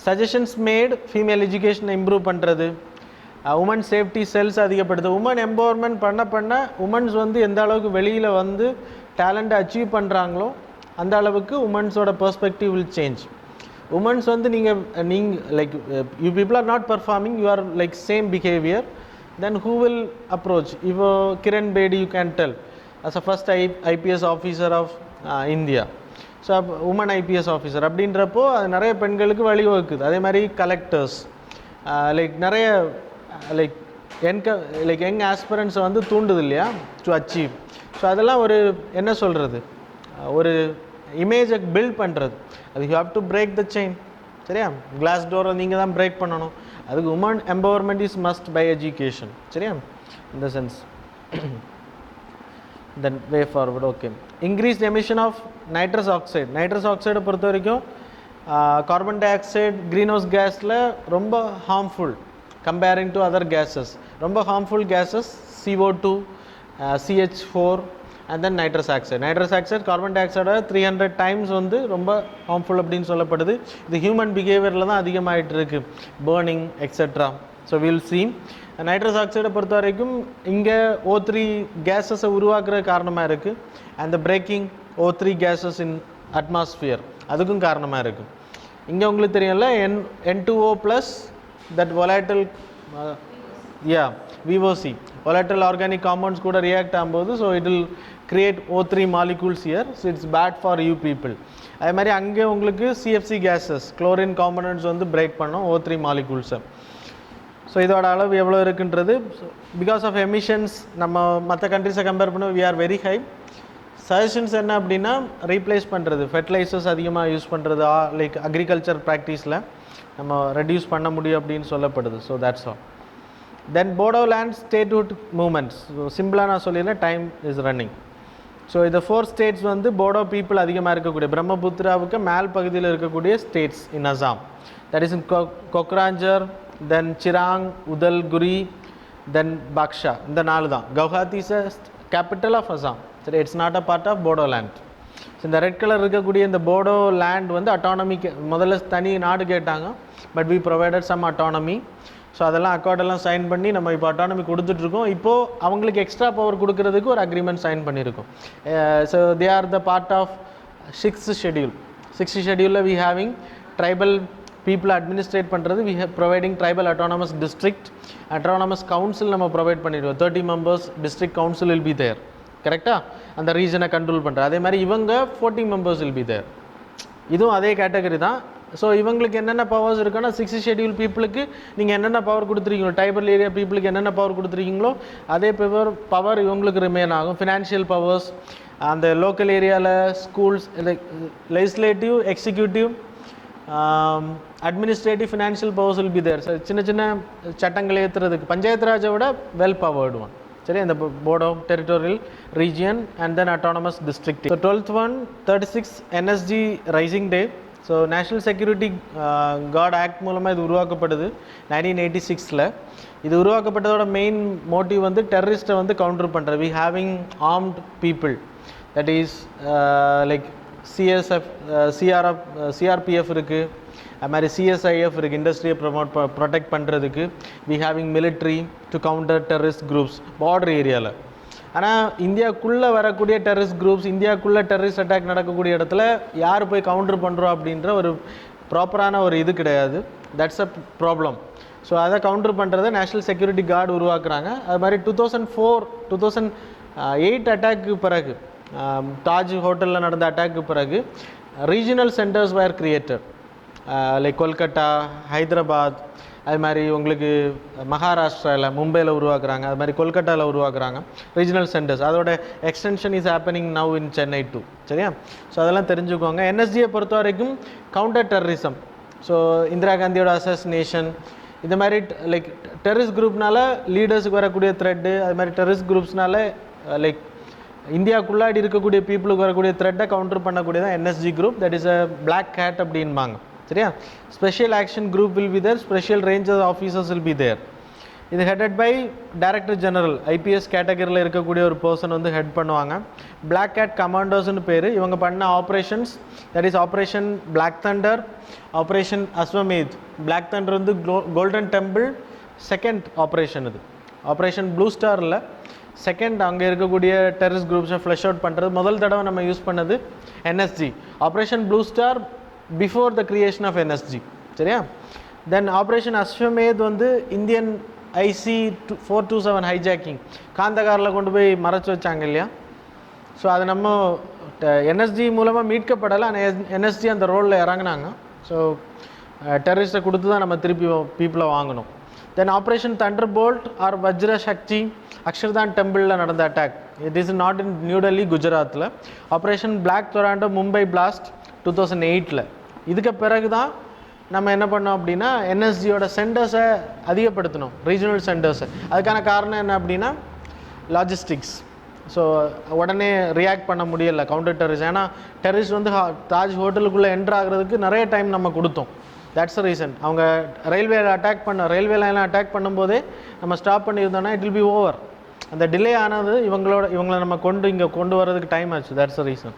suggestions made, female எஜுகேஷனை இம்ப்ரூவ் பண்ணுறது, உமன் சேஃப்டி செல்ஸ் அதிகப்படுது. உமன் எம்பவர்மெண்ட் பண்ண உமன்ஸ் வந்து எந்த அளவுக்கு வெளியில் வந்து டேலண்ட்டை அச்சீவ் பண்ணுறாங்களோ அந்த அளவுக்கு உமன்ஸோட பெர்ஸ்பெக்டிவ் வில் சேஞ்ச். உமன்ஸ் வந்து நீங்கள் like you people R not performing, you are like same behaviour, then who will approach? If Kiran Bedi you can tell as a first IPS officer of India, so woman IPS officer அப்படின்றப்போ அது நிறைய பெண்களுக்கு வழிவகுக்குது. அதே மாதிரி collectors, like நிறைய like young ஆஸ்பிரண்ட்ஸை வந்து தூண்டுது இல்லையா டு அச்சீவ். ஸோ அதெல்லாம் ஒரு என்ன சொல்கிறது, ஒரு இமேஜை பில்ட் பண்ணுறது. அது you have to break the chain, சரியா? கிளாஸ் டோரை நீங்கள் தான் பிரேக் பண்ணணும். அதுக்கு women empowerment is must by education, சரியா? இந்த sense. Then way forward. Okay, increased emission of nitrous oxide. Nitrous ஆக்சைடை பொறுத்த வரைக்கும் carbon dioxide greenhouse கேஸில் ரொம்ப harmful comparing to other gases. ரொம்ப harmful gases CO2, CH4 and then nitrous oxide. Nitrous oxide carbon dioxide 300 times வந்து ரொம்ப harmful அப்படின்னு சொல்லப்படுது. இது ஹியூமன் பிஹேவியரில் தான் அதிகமாகிட்டு இருக்குது, burning etcetera. So will see. Nitrous ஆக்சைடை பொறுத்த வரைக்கும் இங்கே O3 கேஸஸை உருவாக்குற காரணமாக இருக்குது. And the breaking O3 gases in atmosphere அதுக்கும் காரணமாக இருக்குது. இங்கே உங்களுக்கு தெரியும்ல N2O plus that volatile VOC volatile organic compounds கூட ரியாக்ட் ஆகும்போது so it will create O3 molecules here, so it's bad for you people. அதே மாதிரி அங்கே உங்களுக்கு CFC gases chlorine components வந்து பிரேக் பண்ணோம் O3 molecules. ஸோ இதோட அளவு எவ்வளோ இருக்குன்றது பிகாஸ் ஆஃப் எமிஷன்ஸ் நம்ம மற்ற கண்ட்ரிஸை கம்பேர் பண்ண we are very high. Suggestions என்ன அப்படின்னா ரீப்ளேஸ் பண்ணுறது, ஃபெர்டிலைசர்ஸ் அதிகமாக யூஸ் பண்ணுறது, லைக் அக்ரிகல்ச்சர் ப்ராக்டிஸில் நம்ம ரெடியூஸ் பண்ண முடியும் அப்படின்னு சொல்லப்படுது. So that's all. Then Bodoland statehood moments. So சிம்பிளாக நான் சொல்லிடுறேன், டைம் இஸ் ரன்னிங். ஸோ இந்த 4 ஸ்டேட்ஸ் வந்து போடோ பீப்புள் அதிகமாக இருக்கக்கூடிய பிரம்மபுத்திராவுக்கு மேல் பகுதியில் இருக்கக்கூடிய states in Assam. That is in Kokrajhar, then Chirang, Udalguri, then Baksa. இந்த 4 தான். Guwahati is capital of Assam. சரி, it's not a part of Bodoland. So இந்த ரெட் கலர் இருக்கக்கூடிய இந்த போடோ லேண்ட் வந்து அட்டானமி, முதல்ல தனி நாடு கேட்டாங்க, but we provided some autonomy. So அதெல்லாம் அக்கார்டெல்லாம் சைன் பண்ணி நம்ம இப்போ அட்டானமி கொடுத்துட்ருக்கோம். இப்போது அவங்களுக்கு எக்ஸ்ட்ரா பவர் கொடுக்கறதுக்கு ஒரு அக்ரிமெண்ட் சைன் பண்ணியிருக்கோம். So they are the part of 6th schedule. 6th schedule we having tribal people administrate பண்ணுறது we have providing tribal autonomous district autonomous council நம்ம ப்ரொவைட் பண்ணிடுவோம் 30 members district council will be there கரெக்டாக அந்த ரீஜனை control பண்ணுற அதே மாதிரி இவங்க 40 members will be there இதுவும் அதே கேட்டகரி தான் ஸோ இவங்களுக்கு என்னென்ன பவர்ஸ் இருக்குன்னா 6 ஷெட்யூல் பீப்புளுக்கு நீங்கள் என்னென்ன பவர் கொடுத்துருக்கீங்களோ ட்ரைபல் ஏரியா பீப்புளுக்கு என்னென்ன பவர் கொடுத்துருக்கீங்களோ அதே பவர் இவங்களுக்கு ரிமைன் ஆகும் ஃபினான்ஷியல் பவர்ஸ் அந்த லோக்கல் ஏரியாவில் schools legislative executive administrative financial powers will be there சின்ன சின்ன சட்டங்கள் ஏற்றுறதுக்கு பஞ்சாயத்து ராஜை விட வெல் பவர்டு ஒன் சரி இந்த board of territorial region and then autonomous district so 12th one 36 NSG raising day so national security guard act மூலமாக இது உருவாக்கப்படுது 1986 இது உருவாக்கப்பட்டதோட main motive வந்து டெரரிஸ்ட்டை வந்து கவுண்டர் பண்ணுறது we having armed people that is like CRPF இருக்குது அது மாதிரி சிஎஸ்ஐஎஃப் இருக்குது இண்டஸ்ட்ரியை ப்ரொடெக்ட் பண்ணுறதுக்கு we having military to counter terrorist groups border ஏரியாவில் ஆனால் இந்தியாவுக்குள்ளே வரக்கூடிய டெரரிஸ்ட் குரூப்ஸ் இந்தியாவுக்குள்ளே டெரரிஸ்ட் அட்டாக் நடக்கக்கூடிய இடத்துல யார் போய் கவுண்டர் பண்ணுறோம் அப்படின்ற ஒரு ப்ராப்பரான ஒரு இது கிடையாது தட்ஸ் அ ப்ராப்ளம் ஸோ அதை கவுண்டர் பண்ணுறதை நேஷ்னல் செக்யூரிட்டி கார்டு உருவாக்குறாங்க அது மாதிரி 2008 அட்டாக்கு பிறகு தாஜ் ஹோட்டலில் நடந்த அட்டாக்கு பிறகு ரீஜனல் சென்டர்ஸ் வேர் கிரியேட்டட் லைக் கொல்கட்டா ஹைதராபாத் அது மாதிரி உங்களுக்கு மகாராஷ்டிராவில் மும்பையில் உருவாக்குறாங்க அது மாதிரி கொல்கட்டாவில் உருவாக்குறாங்க ரீஜனல் சென்டர்ஸ் அதோட extension is happening now in Chennai too சரியா ஸோ அதெல்லாம் தெரிஞ்சுக்கோங்க என்எஸ்ஜியை பொறுத்த வரைக்கும் கவுண்டர் டெரரிசம் ஸோ இந்திரா காந்தியோட அசாசினேஷன் இந்த மாதிரி லைக் டெரரிஸ்ட் குரூப்னால லீடர்ஸுக்கு வரக்கூடிய த்ரெட்டு அது மாதிரி டெரரிஸ்ட் குரூப்ஸ்னால லைக் இந்தியாவுக்குள்ளாடி இருக்கக்கூடிய பீப்புளுக்கு வரக்கூடிய த்ரெட்டை கவுண்டர் பண்ணக்கூடியதான் NSG group that is a black cat அப்படின்பாங்க சரியா special action group will be there special ranges officers will be there இது headed by director general IPS கேட்டகரியில் இருக்கக்கூடிய ஒரு பர்சன் வந்து ஹெட் பண்ணுவாங்க பிளாக் கேட் கமாண்டோஸ்னு பேர் இவங்க பண்ண operations that is operation black thunder operation Ashwamedh black thunder வந்து கோல்டன் டெம்பிள் செகண்ட் ஆப்ரேஷன் இது ஆப்ரேஷன் ப்ளூ ஸ்டாரில் செகண்ட் அங்கே இருக்கக்கூடிய டெரரிஸ்ட் குரூப்ஸை ஃப்ளஷ் அவுட் பண்ணுறது முதல் தடவை நம்ம யூஸ் பண்ணது NSG operation blue star before the creation of NSG சரியா தென் ஆப்ரேஷன் அஸ்வமேத் வந்து இந்தியன் ஐசி 427 ஹைஜாக்கிங் காந்தகாரில் கொண்டு போய் மறைச்சி வச்சாங்க இல்லையா ஸோ அது நம்ம என்எஸ்ஜி மூலமாக மீட்கப்படலை ஆனால் என்எஸ்ஜி அந்த ரோலில் இறங்கினாங்க ஸோ டெரரிஸ்ட்டை கொடுத்து தான் நம்ம திருப்பி பீப்புளை வாங்கணும் then operation thunderbolt or Vajra Shakti Akshardham டெம்பிளில் நடந்த attack it is not in New Delhi குஜராத்தில் operation black tornado Mumbai blast 2008 இதுக்கு பிறகு தான் நம்ம என்ன பண்ணோம் அப்படின்னா என்எஸ்ஜியோட சென்டர்ஸை அதிகப்படுத்தணும் ரீஜனல் சென்டர்ஸை அதுக்கான காரணம் என்ன அப்படின்னா லாஜிஸ்டிக்ஸ் ஸோ உடனே ரியாக்ட் பண்ண முடியலை கவுண்டர் டெரரிஸ்ட் ஏன்னா டெரரிஸ்ட் வந்து தாஜ் ஹோட்டலுக்குள்ளே என்ட்ரு ஆகிறதுக்கு நிறைய டைம் நம்ம கொடுத்தோம் தட்ஸ் அ ரீசன் அவங்க ரயில்வே லைனில் அட்டாக் பண்ணும்போதே நம்ம ஸ்டாப் பண்ணியிருந்தோம்னா இட் வில் பி ஓவர் அந்த டிலே ஆனது இவங்களை நம்ம இங்கே கொண்டு வரதுக்கு டைம் ஆச்சு that's a reason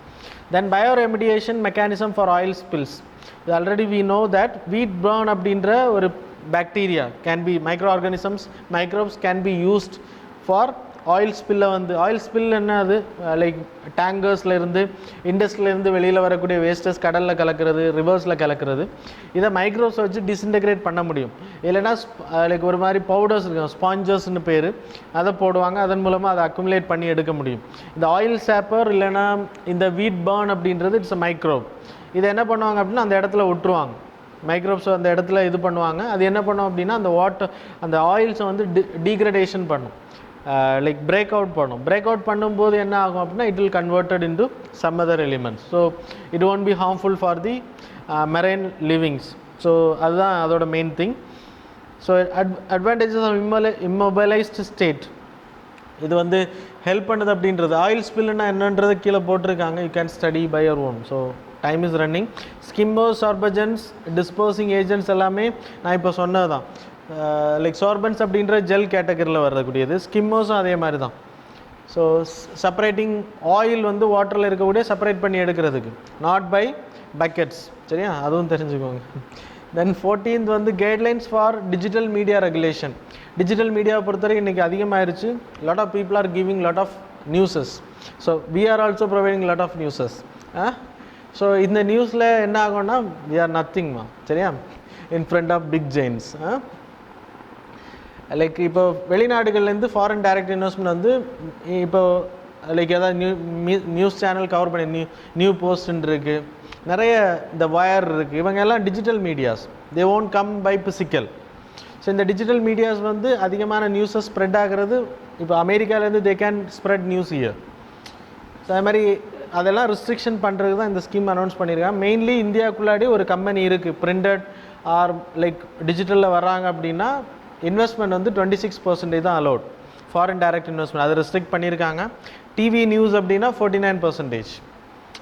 then bioremediation mechanism for oil spills இது already we know that weed burn அப்படின்ற ஒரு bacteria can be micro organisms microbes can be used for oil ஸ்பில்லை வந்து ஆயில் ஸ்பில் என்ன அது லைக் டேங்கர்ஸ்லேருந்து இண்டஸ்ட்ரியிலேருந்து வெளியில் வரக்கூடிய வேஸ்டஸ் கடலில் கலக்கிறது ரிவர்ஸில் கலக்கிறது இதை மைக்ரோப்ஸ் வச்சு டிஸ்இன்டெகிரேட் பண்ண முடியும் இல்லைனா லைக் ஒரு மாதிரி பவுடர்ஸ் இருக்கும் ஸ்பாஞ்சர்ஸ்னு பேர் அதை போடுவாங்க அதன் மூலமாக அதை அக்குமுலேட் பண்ணி எடுக்க முடியும் இந்த ஆயில் சாப்பர் இல்லைனா இந்த வீட் பர்ன் அப்படின்றது இட்ஸ் அ மைக்ரோப் இதை என்ன பண்ணுவாங்க அப்படின்னா அந்த இடத்துல விட்டுருவாங்க மைக்ரோப்ஸ் அந்த இடத்துல இது பண்ணுவாங்க அது என்ன பண்ணும் அப்படின்னா அந்த அந்த ஆயில்ஸை வந்து டீக்ரடேஷன் பண்ணும் லைக் பிரேக் அவுட் பண்ணும்போது என்ன ஆகும் அப்படின்னா it will converted into some other elements so it won't be harmful for the marine livings so அதுதான் அதோட main thing so advantages of immobilised state இது வந்து ஹெல்ப் பண்ணுது அப்படின்றது ஆயில் ஸ்பில்லுன்னா என்னன்றது கீழே போட்டிருக்காங்க you can study by your own so time is running skimmers sorbents disposing agents எல்லாமே நான் இப்போ சொன்னது தான் லைக் சார்பன்ஸ் அப்படின்ற ஜெல் கேட்டகரியில் வரக்கூடியது ஸ்கிம்மோஸும் அதே மாதிரி தான் ஸோ செப்பரேட்டிங் ஆயில் வந்து வாட்டரில் இருக்கக்கூடிய செப்பரேட் பண்ணி எடுக்கிறதுக்கு நாட் பை பக்கெட்ஸ் சரியா அதுவும் தெரிஞ்சுக்கோங்க தென் 14th வந்து guidelines for digital media regulation digital மீடியாவை பொறுத்தவரைக்கும் இன்றைக்கி அதிகமாகிருச்சு lot of people are giving lot of newses so we are also providing lot of newses so இந்த நியூஸில் என்ன ஆகும்னா வி ஆர் நத்திங்மா சரியா in front of big giants. Like இப்போ வெளிநாடுகள்லேருந்து ஃபாரின் டைரக்ட் இன்வெஸ்ட்மெண்ட் வந்து இப்போ லைக் ஏதாவது நியூஸ் சேனல் கவர் பண்ணி நியூ போஸ்ட்ன்னு இருக்குது, நிறைய இந்த வயர் இருக்குது, இவங்க எல்லாம் digital medias, they won't come by physical. So இந்த டிஜிட்டல் மீடியாஸ் வந்து அதிகமான நியூஸை ஸ்ப்ரெட் ஆகிறது. இப்போ அமெரிக்காவிலேருந்து they can spread news here. So அது மாதிரி அதெல்லாம் ரெஸ்ட்ரிக்ஷன் பண்ணுறதுக்கு தான் இந்த ஸ்கீம் அனௌன்ஸ் பண்ணியிருக்காங்க. மெயின்லி இந்தியாவுக்குள்ளாடி ஒரு கம்பெனி இருக்குது பிரிண்டட் ஆர் லைக் டிஜிட்டலில் வர்றாங்க அப்படின்னா இன்வெஸ்ட்மெண்ட் வந்து 26% தான் அலோட், ஃபாரின் டைரக்ட் இன்வெஸ்ட்மெண்ட். அதை ரெஸ்ட்ரிக்ட் பண்ணியிருக்காங்க. டிவி நியூஸ் அப்படின்னா 49%.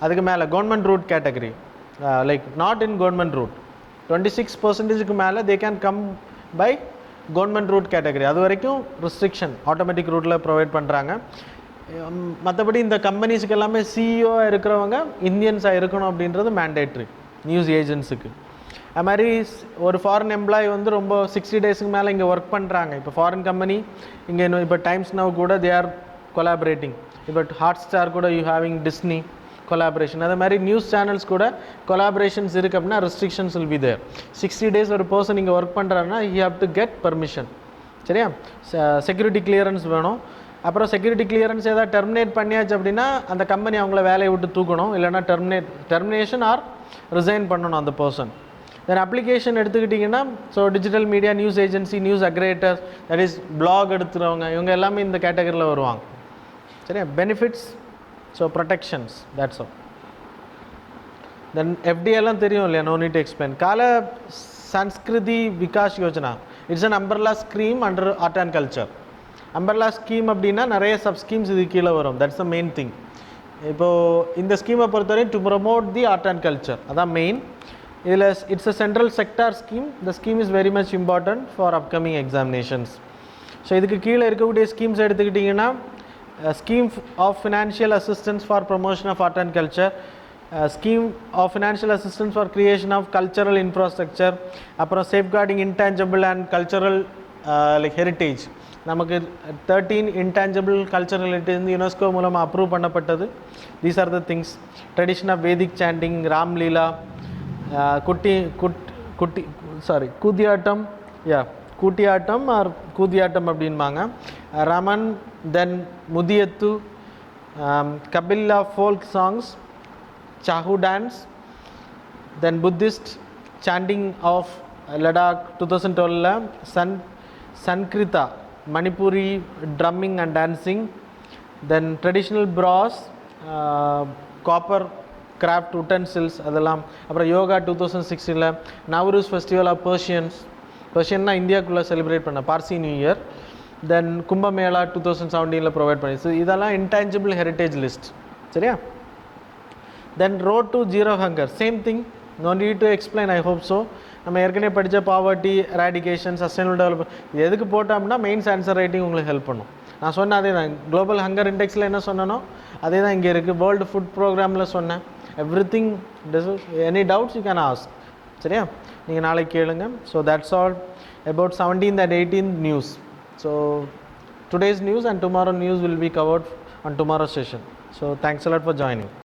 அதுக்கு மேலே government route category like not in government route 26%க்கு மேலே they can come by government route category. அது வரைக்கும் ரெஸ்ட்ரிக்ஷன் ஆட்டோமேட்டிக் ரூட்டில் ப்ரொவைட் பண்ணுறாங்க. மற்றபடி இந்த கம்பெனிஸுக்கு எல்லாமே சிஇஓ இருக்கிறவங்க இந்தியன்ஸாக இருக்கணும் அப்படின்றது மேண்டேட்ரி நியூஸ் ஏஜென்ட்ஸுக்கு. அது மாதிரி ஒரு ஃபாரின் எம்ப்ளாயி வந்து ரொம்ப 60 டேஸுக்கு மேலே இங்கே ஒர்க் பண்ணுறாங்க. இப்போ ஃபாரின் கம்பெனி இங்கே இப்போ டைம்ஸ் நவ் கூட தே ஆர் கொலாபரேட்டிங். இப்போ ஹாட் ஸ்டார் கூட யூ ஹேவிங் டிஸ்னி கொலாபரேஷன். அதே மாதிரி நியூஸ் சேனல்ஸ் கூட கொலாபரேஷன்ஸ் இருக்குது அப்படின்னா restrictions will be there. 60 days ஒரு பர்சன் இங்கே ஒர்க் பண்ணுறாருன்னா you have to get permission. சரியா? செக்யூரிட்டி கிளியரன்ஸ் வேணும். அப்புறம் செக்யூரிட்டி கிளியரன்ஸ் ஏதாவது டெர்மினேட் பண்ணியாச்சு அப்படின்னா அந்த கம்பெனி அவங்கள வேலையை விட்டு தூக்கணும், இல்லைனா டெர்மினேஷன் ஆர் ரிசைன் பண்ணணும் அந்த பர்சன். தென் அப்ளிகேஷன் எடுத்துக்கிட்டிங்கன்னா so digital media, news agency, news aggregators, that is blog எடுத்துகிறவங்க, இவங்க எல்லாமே இந்த கேட்டகரியில் வருவாங்க. சரியா? Benefits, so protections, that's all. Then எஃப்டிஎல்லாம் தெரியும் இல்லையா, no need to explain. Kala Sanskriti Vikas Yojana, it's an umbrella scheme under art and culture. Umbrella scheme அப்படின்னா நிறைய சப் ஸ்கீம்ஸ் இது கீழே வரும். That's the main thing. இப்போது இந்த ஸ்கீமை பொறுத்தவரை to promote the art and culture, அதான் மெயின். இதில் it's a central sector scheme. The scheme is very much important for upcoming examinations. So இதுக்கு கீழே இருக்கக்கூடிய ஸ்கீம்ஸ் எடுத்துக்கிட்டிங்கன்னா scheme of financial assistance for promotion of art and culture, scheme of financial assistance for creation of cultural infrastructure, அப்புறம் safeguarding intangible and cultural like heritage. நமக்கு 13 intangible cultural heritage UNESCO மூலமாக approve பண்ணப்பட்டது. These are the things. Tradition of Vedic chanting, Ramlila, கூத்தியாட்டம், Koodiyattam or Koodiyattam அப்படின்பாங்க, Ramman, then Mudiyettu, Kalbelia folk songs, Chhau dance, then Buddhist chanting of Ladakh 2012, Sankirtana Manipuri drumming and dancing, then traditional brass, copper craft utensils அதெல்லாம். அப்புறம் yoga 2016, Navroz festival of பர்ஷியன்னா இந்தியாவுக்குள்ளே celebrate பண்ண Parsi new year, then Kumbh Mela 2017 provide பண்ணி. So இதெல்லாம் intangible heritage list. சரியா? Then road to zero hunger, same thing, no need to explain, I hope so. நம்ம ஏற்கனவே படித்த பாவர்ட்டி எராடிகேஷன், சஸ்டைனபிள் டெவலப்மெண்ட், இது எதுக்கு போட்டோம்னா மெயின்ஸ் ஆன்சர் ரைட்டிங் உங்களுக்கு ஹெல்ப் பண்ணும். நான் சொன்ன அதே தான், குளோபல் ஹங்கர் இண்டெக்ஸில் என்ன சொன்னனோ அதே தான் இங்கே இருக்குது. வேர்ல்டு ஃபுட் ப்ரோக்ராமில் சொன்னேன். Everything, any doubts you can ask. சரியா? நீங்கள் நாளைக்கு கேளுங்க. So that's all about 17th and 18th news. So today's news and tomorrow news will be covered on tomorrow's session. So thanks a lot for joining.